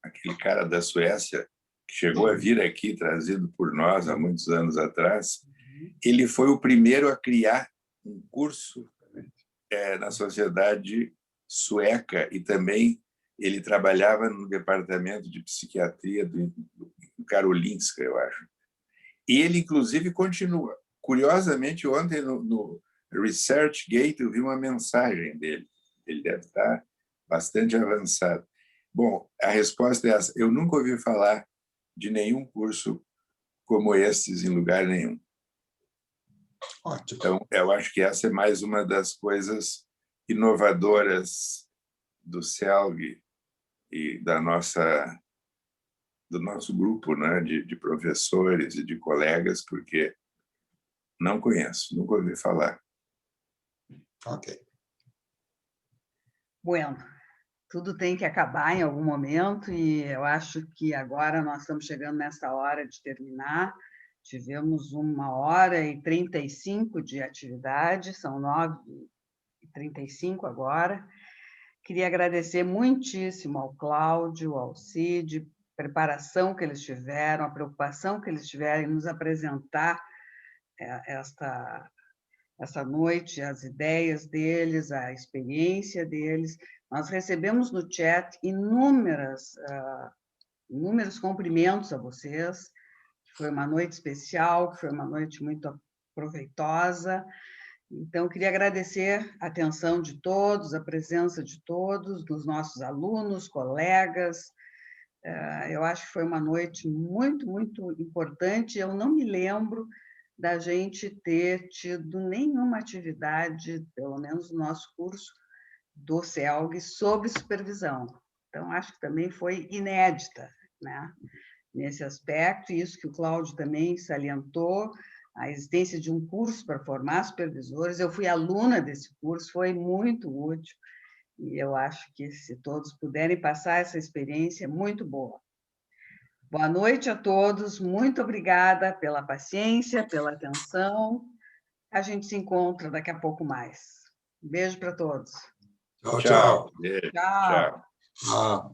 S4: aquele cara da Suécia, que chegou a vir aqui, trazido por nós há muitos anos atrás, ele foi o primeiro a criar um curso na sociedade sueca e também ele trabalhava no departamento de psiquiatria do Karolinska, eu acho. E ele, inclusive, continua. Curiosamente, ontem no ResearchGate eu vi uma mensagem dele. Ele deve estar bastante avançado. Bom, a resposta é essa. Eu nunca ouvi falar de nenhum curso como estes em lugar nenhum.
S3: Ótimo.
S4: Então, eu acho que essa é mais uma das coisas inovadoras do CELG e do nosso grupo, né, de professores e de colegas, porque não conheço, nunca ouvi falar.
S3: Ok.
S2: Bueno, tudo tem que acabar em algum momento e eu acho que agora nós estamos chegando nessa hora de terminar. Tivemos 1h35 de atividade, são 9h35 agora. Queria agradecer muitíssimo ao Cláudio, ao Cid, a preparação que eles tiveram, a preocupação que eles tiveram em nos apresentar essa noite, as ideias deles, a experiência deles. Nós recebemos no chat inúmeros cumprimentos a vocês. Foi uma noite especial, foi uma noite muito proveitosa. Então, queria agradecer a atenção de todos, a presença de todos, dos nossos alunos, colegas. Eu acho que foi uma noite muito, muito importante. Eu não me lembro da gente ter tido nenhuma atividade, pelo menos no nosso curso do CELG, sobre supervisão. Então, acho que também foi inédita, né, nesse aspecto, e isso que o Cláudio também salientou, a existência de um curso para formar supervisores. Eu fui aluna desse curso, foi muito útil, e eu acho que, se todos puderem passar essa experiência, é muito boa. Boa noite a todos, muito obrigada pela paciência, pela atenção. A gente se encontra daqui a pouco mais. Um beijo para todos.
S3: Tchau,
S4: Tchau.
S3: tchau.
S4: Beijo.
S2: Tchau.
S4: Tchau.
S3: Ah.